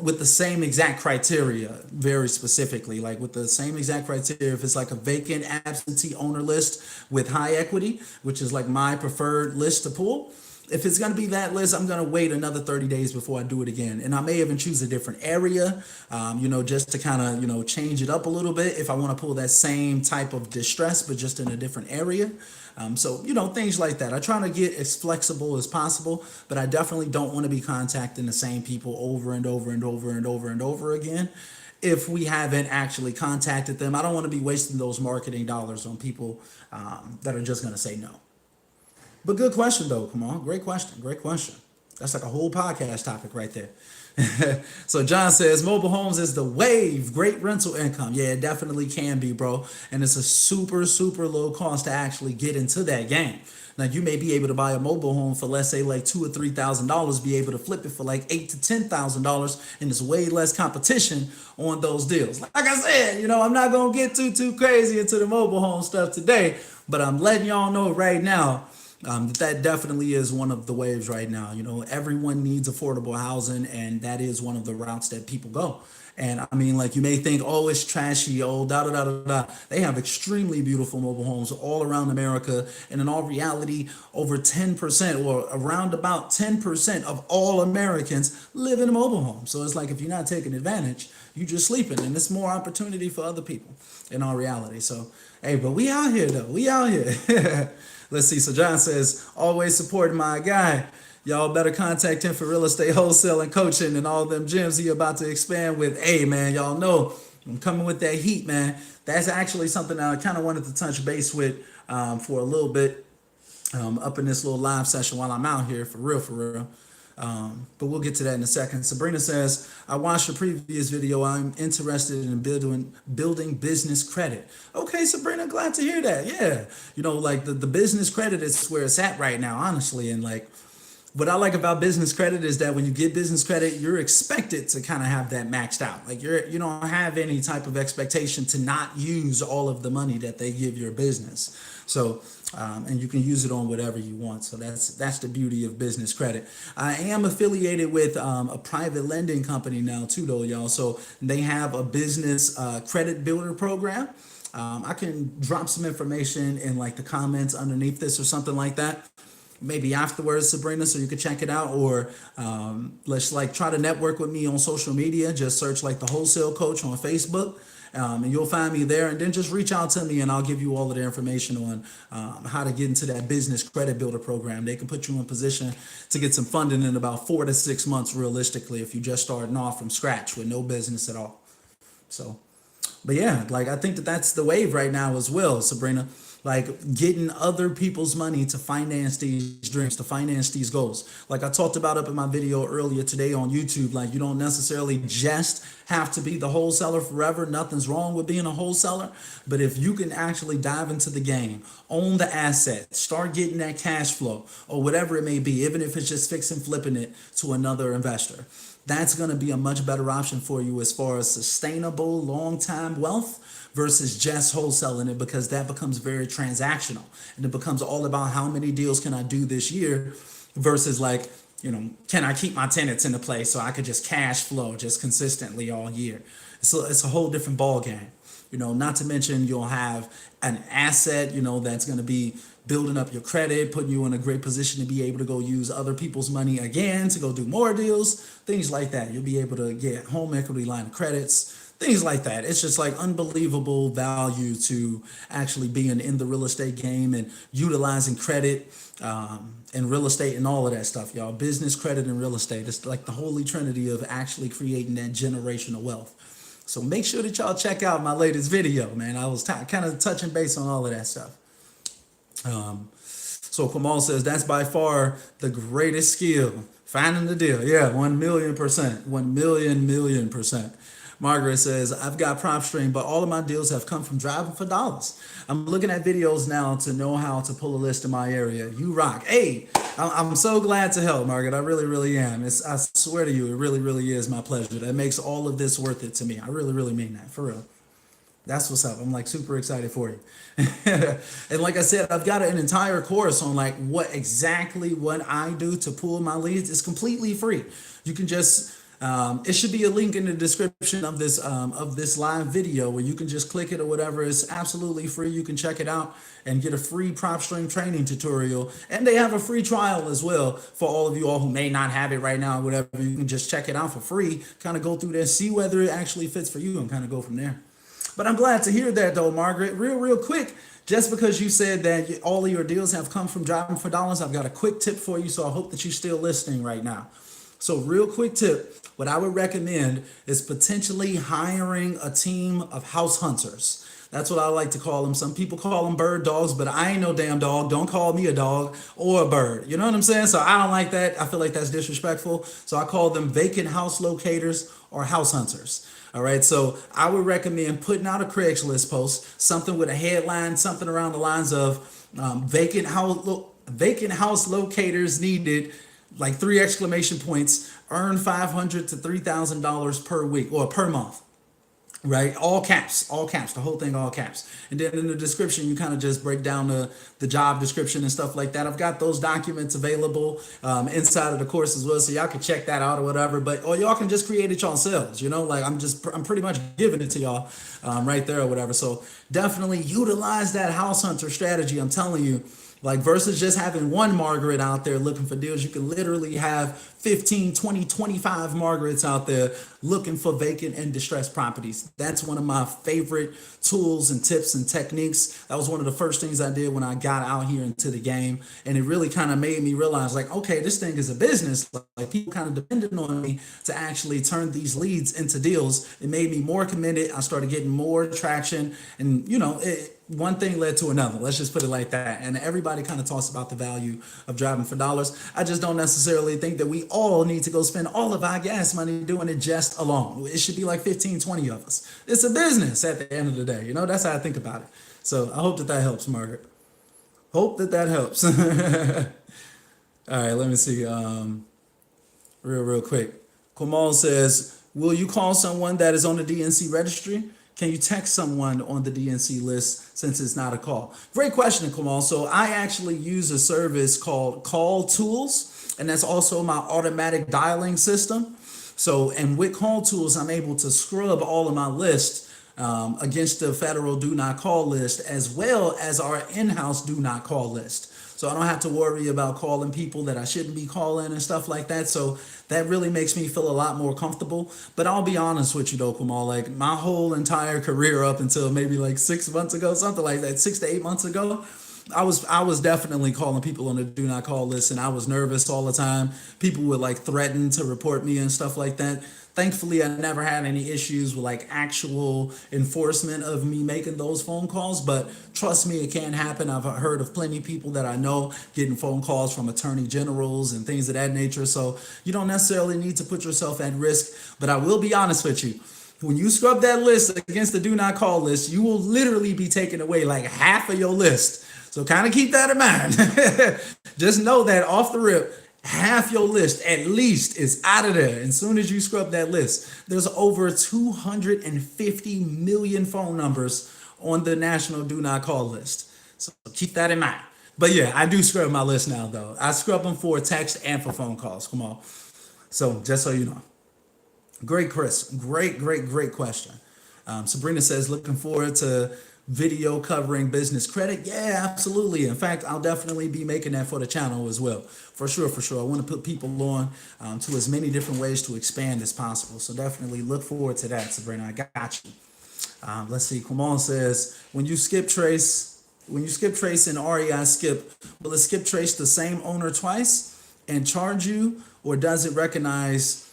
S1: with the same exact criteria, very specifically, like with the same exact criteria. If it's like a vacant absentee owner list with high equity, which is like my preferred list to pull, if it's going to be that list, I'm going to wait another 30 days before I do it again. And I may even choose a different area, just to kind of, change it up a little bit if I want to pull that same type of distress, but just in a different area. So, things like that. I try to get as flexible as possible, but I definitely don't want to be contacting the same people over and over and over and over and over again. If we haven't actually contacted them, I don't want to be wasting those marketing dollars on people that are just going to say no. But good question, though. Come on. Great question. Great question. That's like a whole podcast topic right there. So John says, mobile homes is the wave. Great rental income. Yeah, it definitely can be, bro. And it's a super, super low cost to actually get into that game. Now, you may be able to buy a mobile home for, let's say, like $2,000 or $3,000, be able to flip it for like $8,000 to $10,000, and there's way less competition on those deals. Like I said, I'm not gonna get too crazy into the mobile home stuff today, but I'm letting y'all know right now that definitely is one of the waves right now. Everyone needs affordable housing, and that is one of the routes that people go. And I mean, like, you may think, oh, it's trashy, oh, da da da da da. They have extremely beautiful mobile homes all around America, and in all reality, over 10% or around about 10% of all Americans live in a mobile home. So it's like, if you're not taking advantage, you just sleeping, and it's more opportunity for other people in all reality. So, hey, but we out here though. We out here. Let's see. So John says, always supporting my guy. Y'all better contact him for real estate wholesaling, coaching, and all them gyms he about to expand with. Hey, man, y'all know I'm coming with that heat, man. That's actually something that I kind of wanted to touch base with for a little bit up in this little live session while I'm out here, for real, for real. But we'll get to that in a second. Sabrina says, I watched your previous video. I'm interested in building business credit. Okay, Sabrina, glad to hear that. Yeah. Like the business credit is where it's at right now, honestly. And like, what I like about business credit is that when you get business credit, you're expected to kind of have that maxed out. Like, you don't have any type of expectation to not use all of the money that they give your business. So, and you can use it on whatever you want. So that's the beauty of business credit. I am affiliated with a private lending company now too, though, y'all. So they have a business credit builder program. I can drop some information in like the comments underneath this or something like that, maybe afterwards, Sabrina, so you can check it out. Or let's like try to network with me on social media. Just search like the Wholesale Coach on Facebook, and you'll find me there. And then just reach out to me, and I'll give you all of the information on how to get into that business credit builder program. They can put you in position to get some funding in about 4 to 6 months, realistically, if you're just starting off from scratch with no business at all. So But yeah, like I think that that's the wave right now as well, Sabrina. Like getting other people's money to finance these dreams, to finance these goals. Like I talked about up in my video earlier today on YouTube, like you don't necessarily just have to be the wholesaler forever. Nothing's wrong with being a wholesaler. But if you can actually dive into the game, own the asset, start getting that cash flow or whatever it may be, even if it's just fixing flipping it to another investor, that's going to be a much better option for you as far as sustainable long-time wealth versus just wholesaling it, because that becomes very transactional and it becomes all about how many deals can I do this year versus like, can I keep my tenants in the place so I could just cash flow just consistently all year. So it's a whole different ball game. Not to mention you'll have an asset, that's going to be building up your credit, putting you in a great position to be able to go use other people's money again to go do more deals, things like that. You'll be able to get home equity line of credits, things like that. It's just like unbelievable value to actually being in the real estate game and utilizing credit and real estate and all of that stuff, y'all. Business, credit, and real estate. It's like the holy trinity of actually creating that generational wealth. So make sure that y'all check out my latest video, man. I was kind of touching base on all of that stuff. So Kamal says that's by far the greatest skill, finding the deal. Yeah, 1,000,000%, 1,000,000,000%. Margaret says, I've got prop stream, but all of my deals have come from driving for dollars. I'm looking at videos now to know how to pull a list in my area. You rock. Hey, I'm so glad to help, Margaret. I really, really am. I swear to you, it really, really is my pleasure. That makes all of this worth it to me. I really, really mean that, for real. That's what's up. I'm like super excited for you. And like I said, I've got an entire course on like what I do to pull my leads. It's completely free. You can just it should be a link in the description of this live video where you can just click it or whatever. It's absolutely free. You can check it out and get a free prop stream training tutorial. And they have a free trial as well for all of you all who may not have it right now or whatever. You can just check it out for free, kind of go through there, see whether it actually fits for you and kind of go from there. But I'm glad to hear that though, Margaret. Real quick, just because you said that all of your deals have come from driving for dollars, I've got a quick tip for you. So I hope that you're still listening right now. So real quick tip, what I would recommend is potentially hiring a team of house hunters. That's what I like to call them. Some people call them bird dogs, but I ain't no damn dog. Don't call me a dog or a bird. You know what I'm saying? So I don't like that. I feel like that's disrespectful. So I call them vacant house locators or house hunters. All right. So I would recommend putting out a Craigslist post, something with a headline, something around the lines of vacant house locators needed, like 3 exclamation points, earn $500 to $3,000 per week or per month. Right, all caps, the whole thing, all caps. And then in the description, you kind of just break down the job description and stuff like that. I've got those documents available inside of the course as well, so y'all can check that out or whatever. Or y'all can just create it yourselves. Like I'm pretty much giving it to y'all right there or whatever. So definitely utilize that house hunter strategy. I'm telling you. Like versus just having one Margaret out there looking for deals, you can literally have 15, 20, 25 Margarets out there looking for vacant and distressed properties. That's one of my favorite tools and tips and techniques. That was one of the first things I did when I got out here into the game. And it really kind of made me realize like, okay, this thing is a business. Like people kind of depended on me to actually turn these leads into deals. It made me more committed. I started getting more traction and one thing led to another. Let's just put it like that. And everybody kind of talks about the value of driving for dollars. I just don't necessarily think that we all need to go spend all of our gas money doing it just alone. It should be like 15, 20 of us. It's a business at the end of the day. That's how I think about it. So I hope that helps, Margaret. Hope that helps. All right, let me see. Real quick. Kamal says, will you call someone that is on the DNC registry? Can you text someone on the DNC list since it's not a call? Great question, Kamal. So I actually use a service called Call Tools, and that's also my automatic dialing system. So, and with Call Tools, I'm able to scrub all of my lists against the federal do not call list, as well as our in-house do not call list. So I don't have to worry about calling people that I shouldn't be calling and stuff like that. So that really makes me feel a lot more comfortable. But I'll be honest with you though, Kamal, like my whole entire career up until maybe like 6 months ago, something like that, 6 to 8 months ago, I was definitely calling people on the do not call list, and I was nervous all the time. People would like threaten to report me and stuff like that. Thankfully, I never had any issues with like actual enforcement of me making those phone calls, but trust me, it can happen. I've heard of plenty of people that I know getting phone calls from attorney generals and things of that nature. So you don't necessarily need to put yourself at risk. But I will be honest with you. When you scrub that list against the do not call list, you will literally be taking away like half of your list. So kind of keep that in mind. Just know that off the rip, half your list at least is out of there. As soon as you scrub that list, there's over 250 million phone numbers on the national do not call list. So keep that in mind. But yeah, I do scrub my list now though. I scrub them for text and for phone calls. Come on. So just so you know. Great, Chris. Great question. Sabrina says, looking forward to video covering business credit. Yeah, absolutely. In fact, I'll definitely be making that for the channel as well. For sure, for sure. I want to put people on to as many different ways to expand as possible. So definitely look forward to that, Sabrina. I got you. Let's see. Kumon says, when you skip trace in REI skip, will it skip trace the same owner twice and charge you, or does it recognize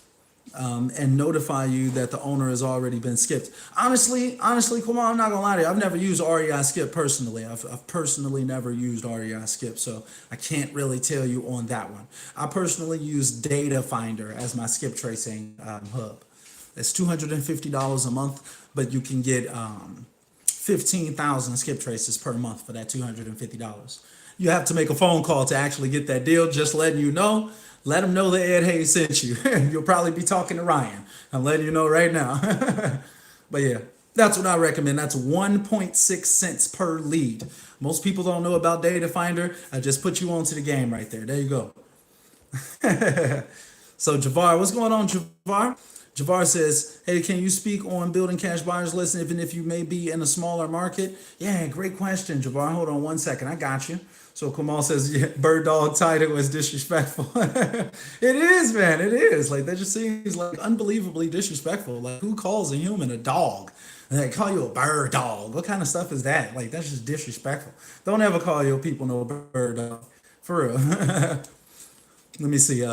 S1: and notify you that the owner has already been skipped? Honestly, come on, I'm not gonna lie to you. I've never used REI Skip personally. I've personally never used REI Skip, so I can't really tell you on that one. I personally use Data Finder as my skip tracing hub. It's $250 a month, but you can get 15,000 skip traces per month for that $250. You have to make a phone call to actually get that deal. Just letting you know. Let them know that Ed Hayes sent you. You'll probably be talking to Ryan. I'm letting you know right now. But yeah, that's what I recommend. That's 1.6 cents per lead. Most people don't know about Data Finder. I just put you onto the game right there. There you go. So Javar, what's going on, Javar? Javar says, hey, can you speak on building cash buyers list even if you may be in a smaller market? Yeah, great question, Javar. Hold on one second. I got you. So Kamal says, yeah, bird dog title is disrespectful. It is, man. It is. Like, that just seems like unbelievably disrespectful. Like, who calls a human a dog? And they call you a bird dog. What kind of stuff is that? Like, that's just disrespectful. Don't ever call your people no bird dog. For real. Let me see.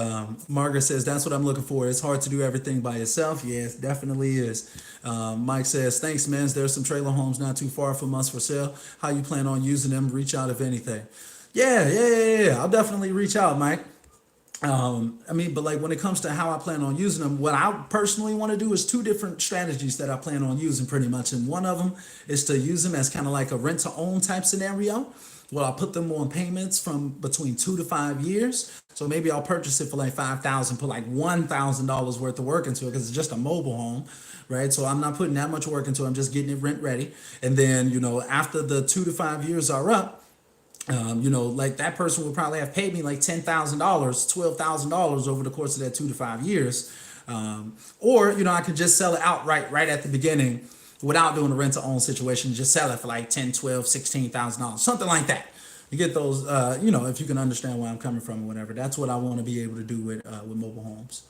S1: Margaret says, that's what I'm looking for. It's hard to do everything by yourself. Yes, definitely is. Mike says, thanks, man. There's some trailer homes not too far from us for sale. How you plan on using them? Reach out if anything. Yeah. I'll definitely reach out, Mike. But like when it comes to how I plan on using them, what I personally want to do is two different strategies that I plan on using pretty much. And one of them is to use them as kind of like a rent to own type scenario. Well, I'll put them on payments from between 2 to 5 years. So maybe I'll purchase it for like $5,000, put like $1,000 worth of work into it because it's just a mobile home, right? So I'm not putting that much work into it. I'm just getting it rent ready. And then, after the 2 to 5 years are up, like that person would probably have paid me like $10,000, $12,000 over the course of that 2 to 5 years. Or I could just sell it outright right at the beginning without doing a rent to own situation, just sell it for like $10, $12, $16,000, something like that. You get those, if you can understand where I'm coming from or whatever. That's what I want to be able to do with mobile homes.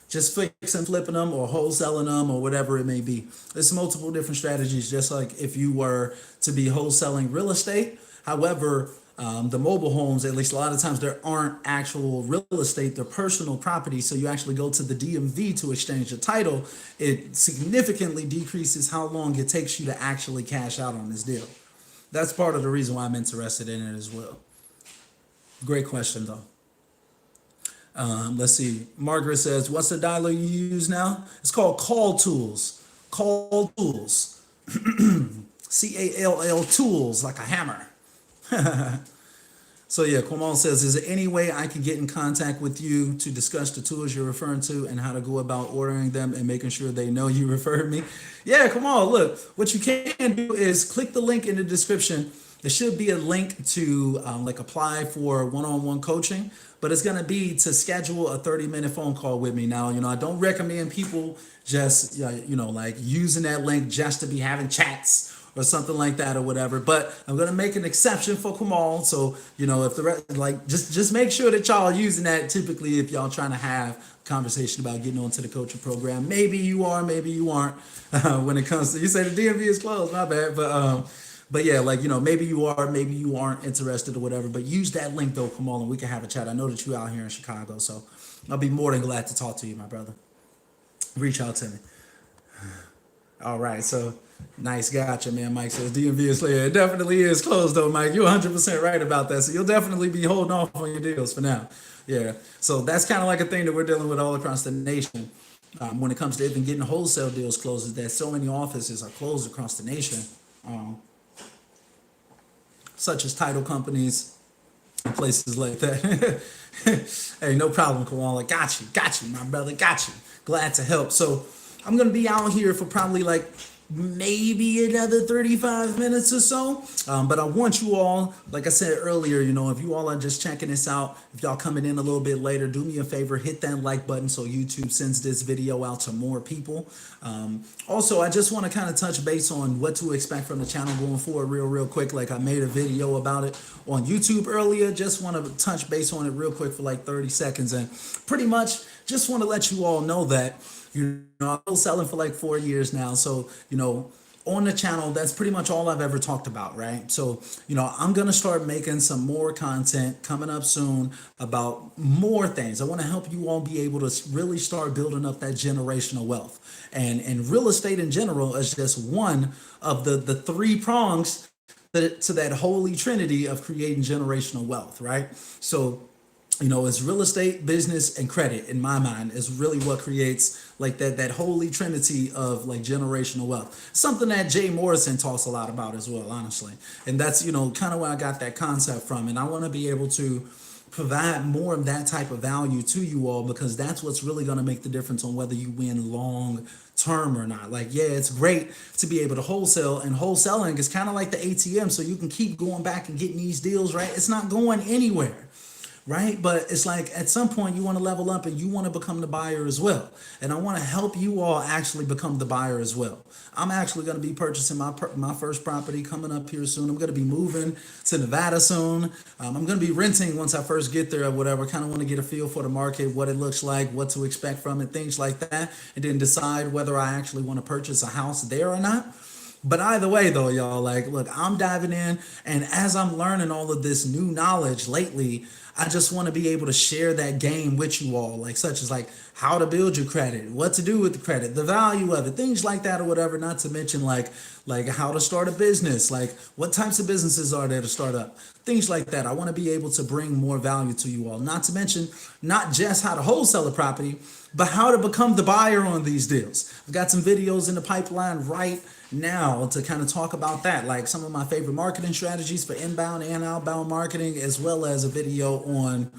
S1: Just fixing, flipping them or wholesaling them or whatever it may be. There's multiple different strategies, just like if you were to be wholesaling real estate. However, the mobile homes, at least a lot of times, there aren't actual real estate, they're personal property. So you actually go to the DMV to exchange the title. It significantly decreases how long it takes you to actually cash out on this deal. That's part of the reason why I'm interested in it as well. Great question, though. Let's see. Margaret says, what's the dialer you use now? It's called Call Tools. Call Tools. Call Tools, like a hammer. So yeah, Kwamon says, is there any way I can get in contact with you to discuss the tools you're referring to and how to go about ordering them and making sure they know you referred me? Yeah, come on, look, what you can do is click the link in the description. There should be a link to like apply for one-on-one coaching, but it's going to be to schedule a 30-minute phone call with me. Now, I don't recommend people just, like using that link just to be having chats or something like that or whatever. But I'm gonna make an exception for Kamal. So, if the rest, just make sure that y'all are using that typically if y'all trying to have a conversation about getting onto the coaching program. Maybe you are, maybe you aren't. When it comes to, you say the DMV is closed, my bad. But yeah, maybe you are, maybe you aren't interested or whatever. But use that link though, Kamal, and we can have a chat. I know that you out here in Chicago, so I'll be more than glad to talk to you, my brother. Reach out to me. All right, so nice, gotcha, man. Mike says DMV is clear. It definitely is closed, though, Mike. You're 100% right about that. So you'll definitely be holding off on your deals for now. Yeah, so that's kind of like a thing that we're dealing with all across the nation. When it comes to even getting wholesale deals closed, is that so many offices are closed across the nation, um, such as title companies and places like that. Hey, no problem, Kamal. Got you, my brother, got you. Glad to help. So I'm gonna be out here for probably like maybe another 35 minutes or so. But I want you all, like I said earlier, if you all are just checking this out, if y'all coming in a little bit later, do me a favor, hit that like button so YouTube sends this video out to more people. Also, I just want to kind of touch base on what to expect from the channel going forward real quick. Like I made a video about it on YouTube earlier. Just want to touch base on it real quick for like 30 seconds. And pretty much just want to let you all know that I've been selling for like 4 years now. So, on the channel, that's pretty much all I've ever talked about, right? So, I'm going to start making some more content coming up soon about more things. I want to help you all be able to really start building up that generational wealth. And real estate in general is just one of the three prongs to that holy trinity of creating generational wealth, right? So, it's real estate, business, and credit in my mind is really what creates like that holy trinity of like generational wealth. Something that Jay Morrison talks a lot about as well, honestly. And that's, kind of where I got that concept from. And I want to be able to provide more of that type of value to you all because that's what's really going to make the difference on whether you win long term or not. Like, yeah, it's great to be able to wholesale, and wholesaling is kind of like the ATM, so you can keep going back and getting these deals, right? It's not going anywhere, right? But it's like at some point you want to level up and you want to become the buyer as well. And I want to help you all actually become the buyer as well. I'm actually going to be purchasing my first property coming up here soon. I'm going to be moving to Nevada soon. I'm going to be renting once I first get there or whatever. Kind of want to get a feel for the market, what it looks like, what to expect from it, things like that, and then decide whether I actually want to purchase a house there or not. But either way, though, y'all, like, look, I'm diving in, and as I'm learning all of this new knowledge lately, I just want to be able to share that game with you all, like such as like how to build your credit, what to do with the credit, the value of it, things like that or whatever. Not to mention like how to start a business, like what types of businesses are there to start up, things like that. I want to be able to bring more value to you all. Not to mention not just how to wholesale a property, but how to become the buyer on these deals. I've got some videos in the pipeline right now to kind of talk about that, like some of my favorite marketing strategies for inbound and outbound marketing, as well as a video on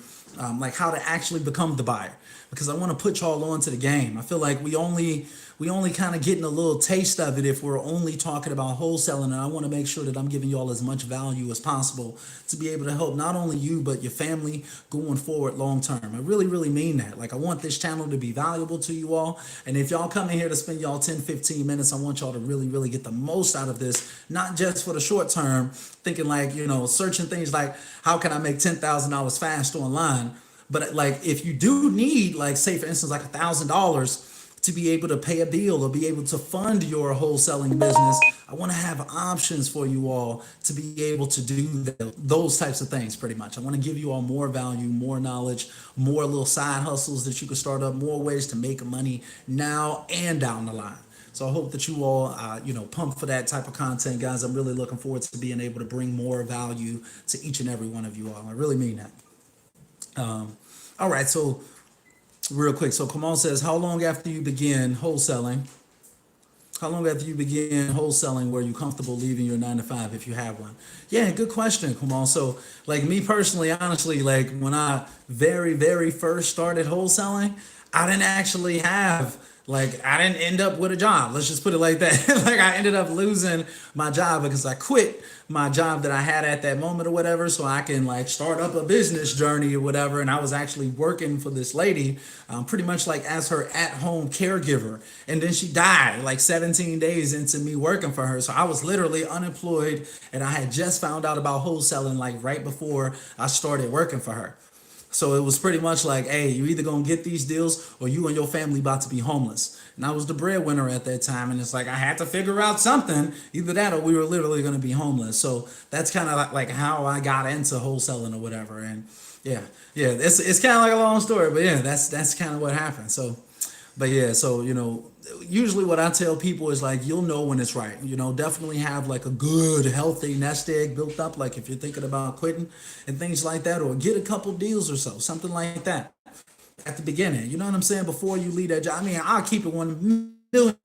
S1: like how to actually become the buyer, because I want to put y'all onto the game. I feel like we only kind of getting a little taste of it if we're only talking about wholesaling, and I want to make sure that I'm giving y'all as much value as possible to be able to help not only you but your family going forward long term. I really mean that. Like, I want this channel to be valuable to you all, and if y'all come in here to spend y'all 10-15 minutes, I want y'all to really get the most out of this, not just for the short term, thinking like, searching things like how can I make $10,000 fast online. But like, if you do need, like, say for instance, like $1,000 to be able to pay a bill or be able to fund your wholesaling business, I want to have options for you all to be able to do those types of things. Pretty much, I want to give you all more value, more knowledge, more little side hustles that you can start up, more ways to make money now and down the line. So I hope that you all, pump for that type of content, guys. I'm really looking forward to being able to bring more value to each and every one of you all. I really mean that. All right, so real quick. So Kamal says, how long after you begin wholesaling? How long after you begin wholesaling were you comfortable leaving your 9 to 5 if you have one? Yeah, good question, Kamal. So like me personally, honestly, like when I very first started wholesaling, I didn't actually have I didn't end up with a job. Let's just put it like that. Like I ended up losing my job because I quit my job that I had at that moment or whatever, so I can like start up a business journey or whatever. And I was actually working for this lady, pretty much like as her at-home caregiver. And then she died like 17 days into me working for her. So I was literally unemployed, and I had just found out about wholesaling like right before I started working for her. So it was pretty much like, hey, you either gonna get these deals or you and your family about to be homeless. And I was the breadwinner at that time, and it's like I had to figure out something, either that or we were literally gonna be homeless. So that's kind of like how I got into wholesaling or whatever. And yeah, it's kind of like a long story, but yeah, that's kind of what happened. So But yeah, so usually what I tell people is like you'll know when it's right. Definitely have like a good, healthy nest egg built up. Like if you're thinking about quitting and things like that, or get a couple deals or so, something like that at the beginning. You know what I'm saying? Before you leave that job. I mean, I'll keep it 1 million.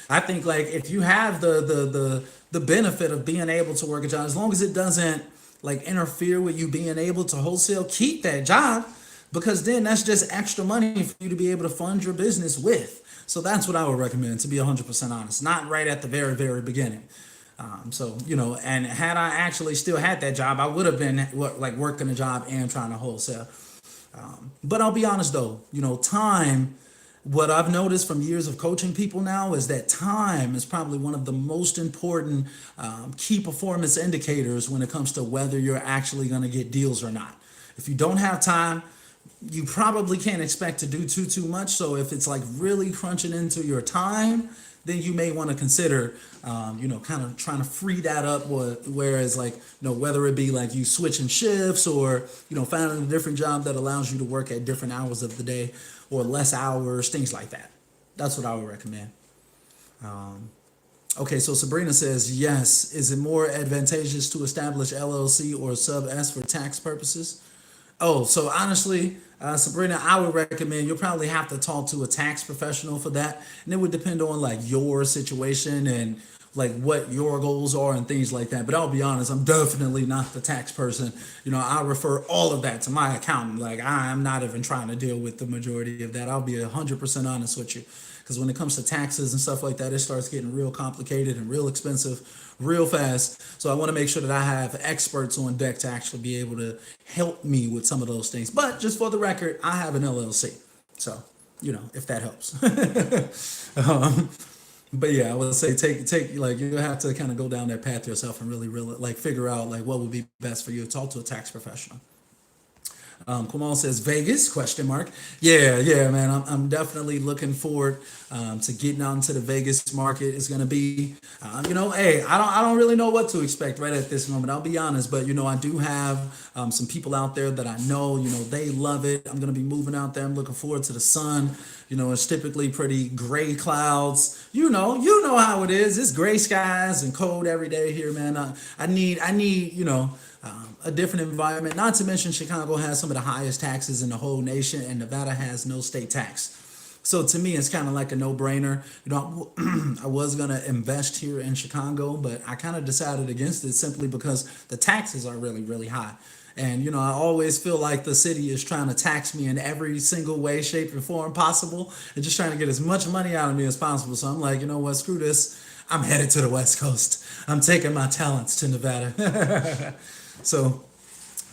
S1: I think like if you have the benefit of being able to work a job, as long as it doesn't like interfere with you being able to wholesale, keep that job because then that's just extra money for you to be able to fund your business with. So that's what I would recommend, to be 100% honest, not right at the very, very beginning. And had I actually still had that job, I would have been like working a job and trying to wholesale. But I'll be honest though, time, what I've noticed from years of coaching people now is that time is probably one of the most important key performance indicators when it comes to whether you're actually going to get deals or not. If you don't have time, you probably can't expect to do too much. So if it's like really crunching into your time, then you may want to consider, kind of trying to free that up. Whereas like, whether it be like you switching shifts or, finding a different job that allows you to work at different hours of the day or less hours, things like that. That's what I would recommend. Okay, so Sabrina says, yes, is it more advantageous to establish LLC or sub S for tax purposes? Oh, so honestly, Sabrina, I would recommend you'll probably have to talk to a tax professional for that, and it would depend on like your situation and like what your goals are and things like that. But I'll be honest, I'm definitely not the tax person. I refer all of that to my accountant. Like I'm not even trying to deal with the majority of that. I'll be 100% honest with you, because when it comes to taxes and stuff like that, it starts getting real complicated and real expensive real fast. So I want to make sure that I have experts on deck to actually be able to help me with some of those things. But just for the record, I have an LLC. So, if that helps. um, but yeah, I would say take like you have to kind of go down that path yourself and really like figure out like what would be best for you. Talk to a tax professional. Kamal says Vegas question mark. Yeah, man. I'm definitely looking forward to getting out into the Vegas market. It's gonna be, hey, I don't really know what to expect right at this moment. I'll be honest, but I do have some people out there that I know. They love it. I'm gonna be moving out there. I'm looking forward to the sun. It's typically pretty gray clouds. You know how it is. It's gray skies and cold every day here, man. I need a different environment. Not to mention Chicago has some of the highest taxes in the whole nation, and Nevada has no state tax. So to me, it's kind of like a no-brainer. I was gonna invest here in Chicago, but I kind of decided against it simply because the taxes are really, really high. And I always feel like the city is trying to tax me in every single way, shape, and form possible, and just trying to get as much money out of me as possible. So I'm like, you know what, screw this. I'm headed to the West Coast. I'm taking my talents to Nevada. So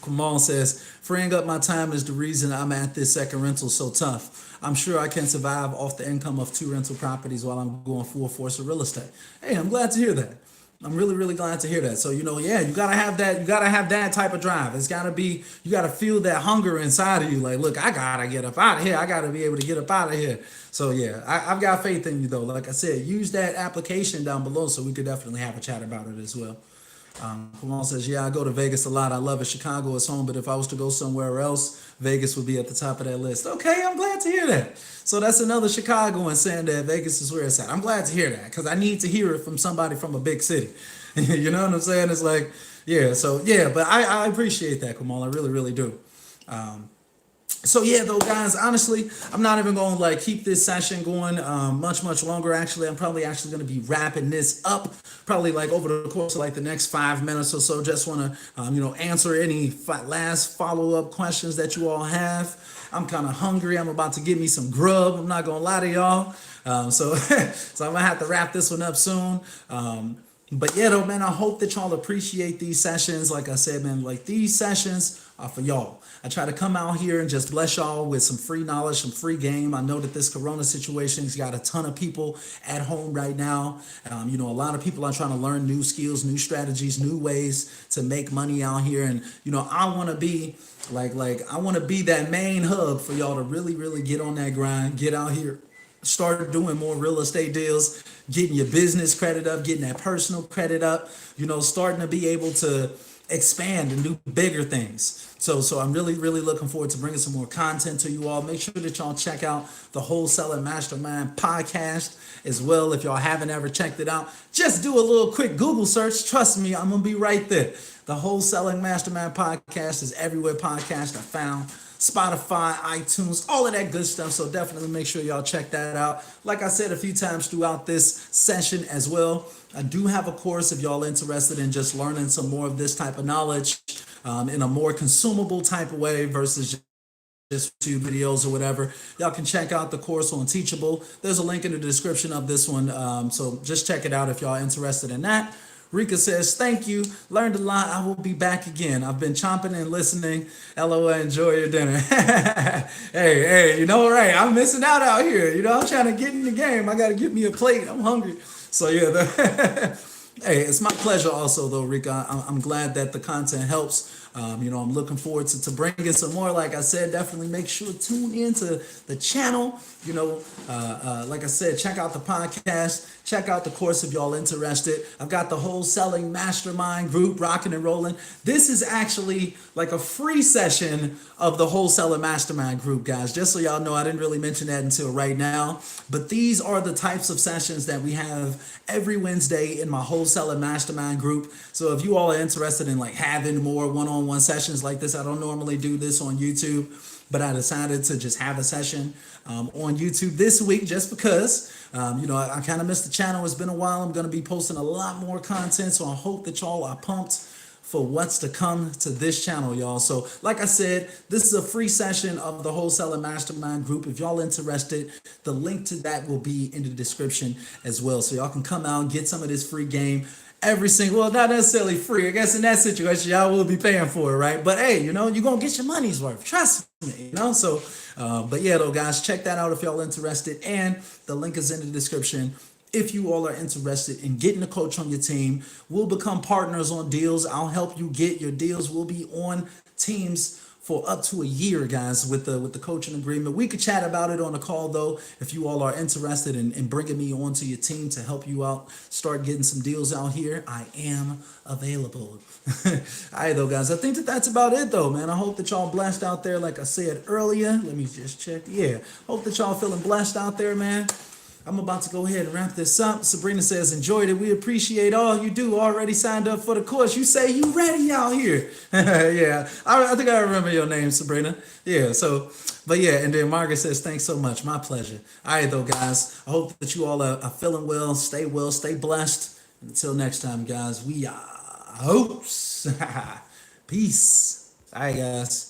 S1: Kamal says, freeing up my time is the reason I'm at this second rental so tough. I'm sure I can survive off the income of 2 rental properties while I'm going full force of real estate. Hey, I'm glad to hear that. I'm really, really glad to hear that. So, yeah, you gotta have that. You gotta have that type of drive. It's gotta be. You gotta feel that hunger inside of you. Like, look, I gotta get up out of here. I gotta be able to get up out of here. So, yeah, I've got faith in you, though. Like I said, use that application down below so we could definitely have a chat about it as well. Kamal says, yeah, I go to Vegas a lot. I love it. Chicago is home, but if I was to go somewhere else, Vegas would be at the top of that list. Okay, I'm glad to hear that. So that's another Chicagoan saying that Vegas is where it's at. I'm glad to hear that because I need to hear it from somebody from a big city. You know what I'm saying? It's like, yeah, so yeah, but I appreciate that, Kamal. I really, really do. So yeah, though, guys, honestly, I'm not even going to like keep this session going much longer. Actually, I'm probably actually going to be wrapping this up probably like over the course of like the next 5 minutes or so. Just want to answer any last follow-up questions that you all have. I'm kind of hungry. I'm about to get me some grub. I'm not going to lie to y'all. So so I'm gonna have to wrap this one up soon. But yeah, though, man, I hope that y'all appreciate these sessions. Like I said, man, like these sessions are for y'all. I try to come out here and just bless y'all with some free knowledge, some free game. I know that this corona situation has got a ton of people at home right now. A lot of people are trying to learn new skills, new strategies, new ways to make money out here. And, I want to be I want to be that main hub for y'all to really, really get on that grind, get out here, start doing more real estate deals, getting your business credit up, getting that personal credit up, starting to be able to expand and do bigger things. So I'm really looking forward to bringing some more content to you all. Make sure that y'all check out the Wholesaling Mastermind podcast as well. If y'all haven't ever checked it out, just do a little quick Google search. Trust me, I'm gonna be right there. The Wholesaling Mastermind podcast is everywhere podcasts are found. Spotify, iTunes, all of that good stuff. So definitely make sure y'all check that out. Like I said a few times throughout this session as well, I do have a course if y'all interested in just learning some more of this type of knowledge in a more consumable type of way versus just YouTube videos or whatever. Y'all can check out the course on Teachable. There's a link in the description of this one. So just check it out if y'all interested in that. Rika says, thank you. Learned a lot. I will be back again. I've been chomping and listening. LOL, enjoy your dinner. Hey, you know, right? I'm missing out here. You know, I'm trying to get in the game. I got to get me a plate. I'm hungry. So, yeah. Hey, it's my pleasure also, though, Rika. I'm glad that the content helps. I'm looking forward to bringing some more. Like I said, definitely make sure to tune into the channel. Like I said, check out the podcast. Check out the course if y'all interested. I've got the Wholesaling Mastermind group rocking and rolling. This is actually like a free session of the Wholesaling Mastermind group, guys. Just so y'all know, I didn't really mention that until right now. But these are the types of sessions that we have every Wednesday in my Wholesaling Mastermind group. So if you all are interested in like having more one-on-one sessions like this, I don't normally do this on YouTube, but I decided to just have a session on YouTube this week just because, I kind of missed the channel. It's been a while. I'm going to be posting a lot more content, so I hope that y'all are pumped for what's to come to this channel, y'all. So like I said, this is a free session of the Wholesaling Mastermind group. If y'all interested, the link to that will be in the description as well. So y'all can come out and get some of this free game well, not necessarily free. I guess in that situation, y'all will be paying for it, right? But hey, you're going to get your money's worth. Trust me, So, but yeah, though, guys, check that out if y'all interested. And the link is in the description. If you all are interested in getting a coach on your team, we'll become partners on deals. I'll help you get your deals. We'll be on teams for up to a year, guys, with the coaching agreement. We could chat about it on a call, though, if you all are interested in bringing me onto your team to help you out, start getting some deals out here. I am available. All right, though, guys, I think that's about it, though, man. I hope that y'all blessed out there, like I said earlier. Let me just check. Yeah, hope that y'all feeling blessed out there, man. I'm about to go ahead and wrap this up. Sabrina says, enjoyed it. We appreciate all you do. Already signed up for the course. You say you ready out here. Yeah, I think I remember your name, Sabrina. Yeah, but yeah, and then Margaret says, thanks so much. My pleasure. All right, though, guys. I hope that you all are feeling well, stay blessed. Until next time, guys, we are hopes. Peace. All right, guys.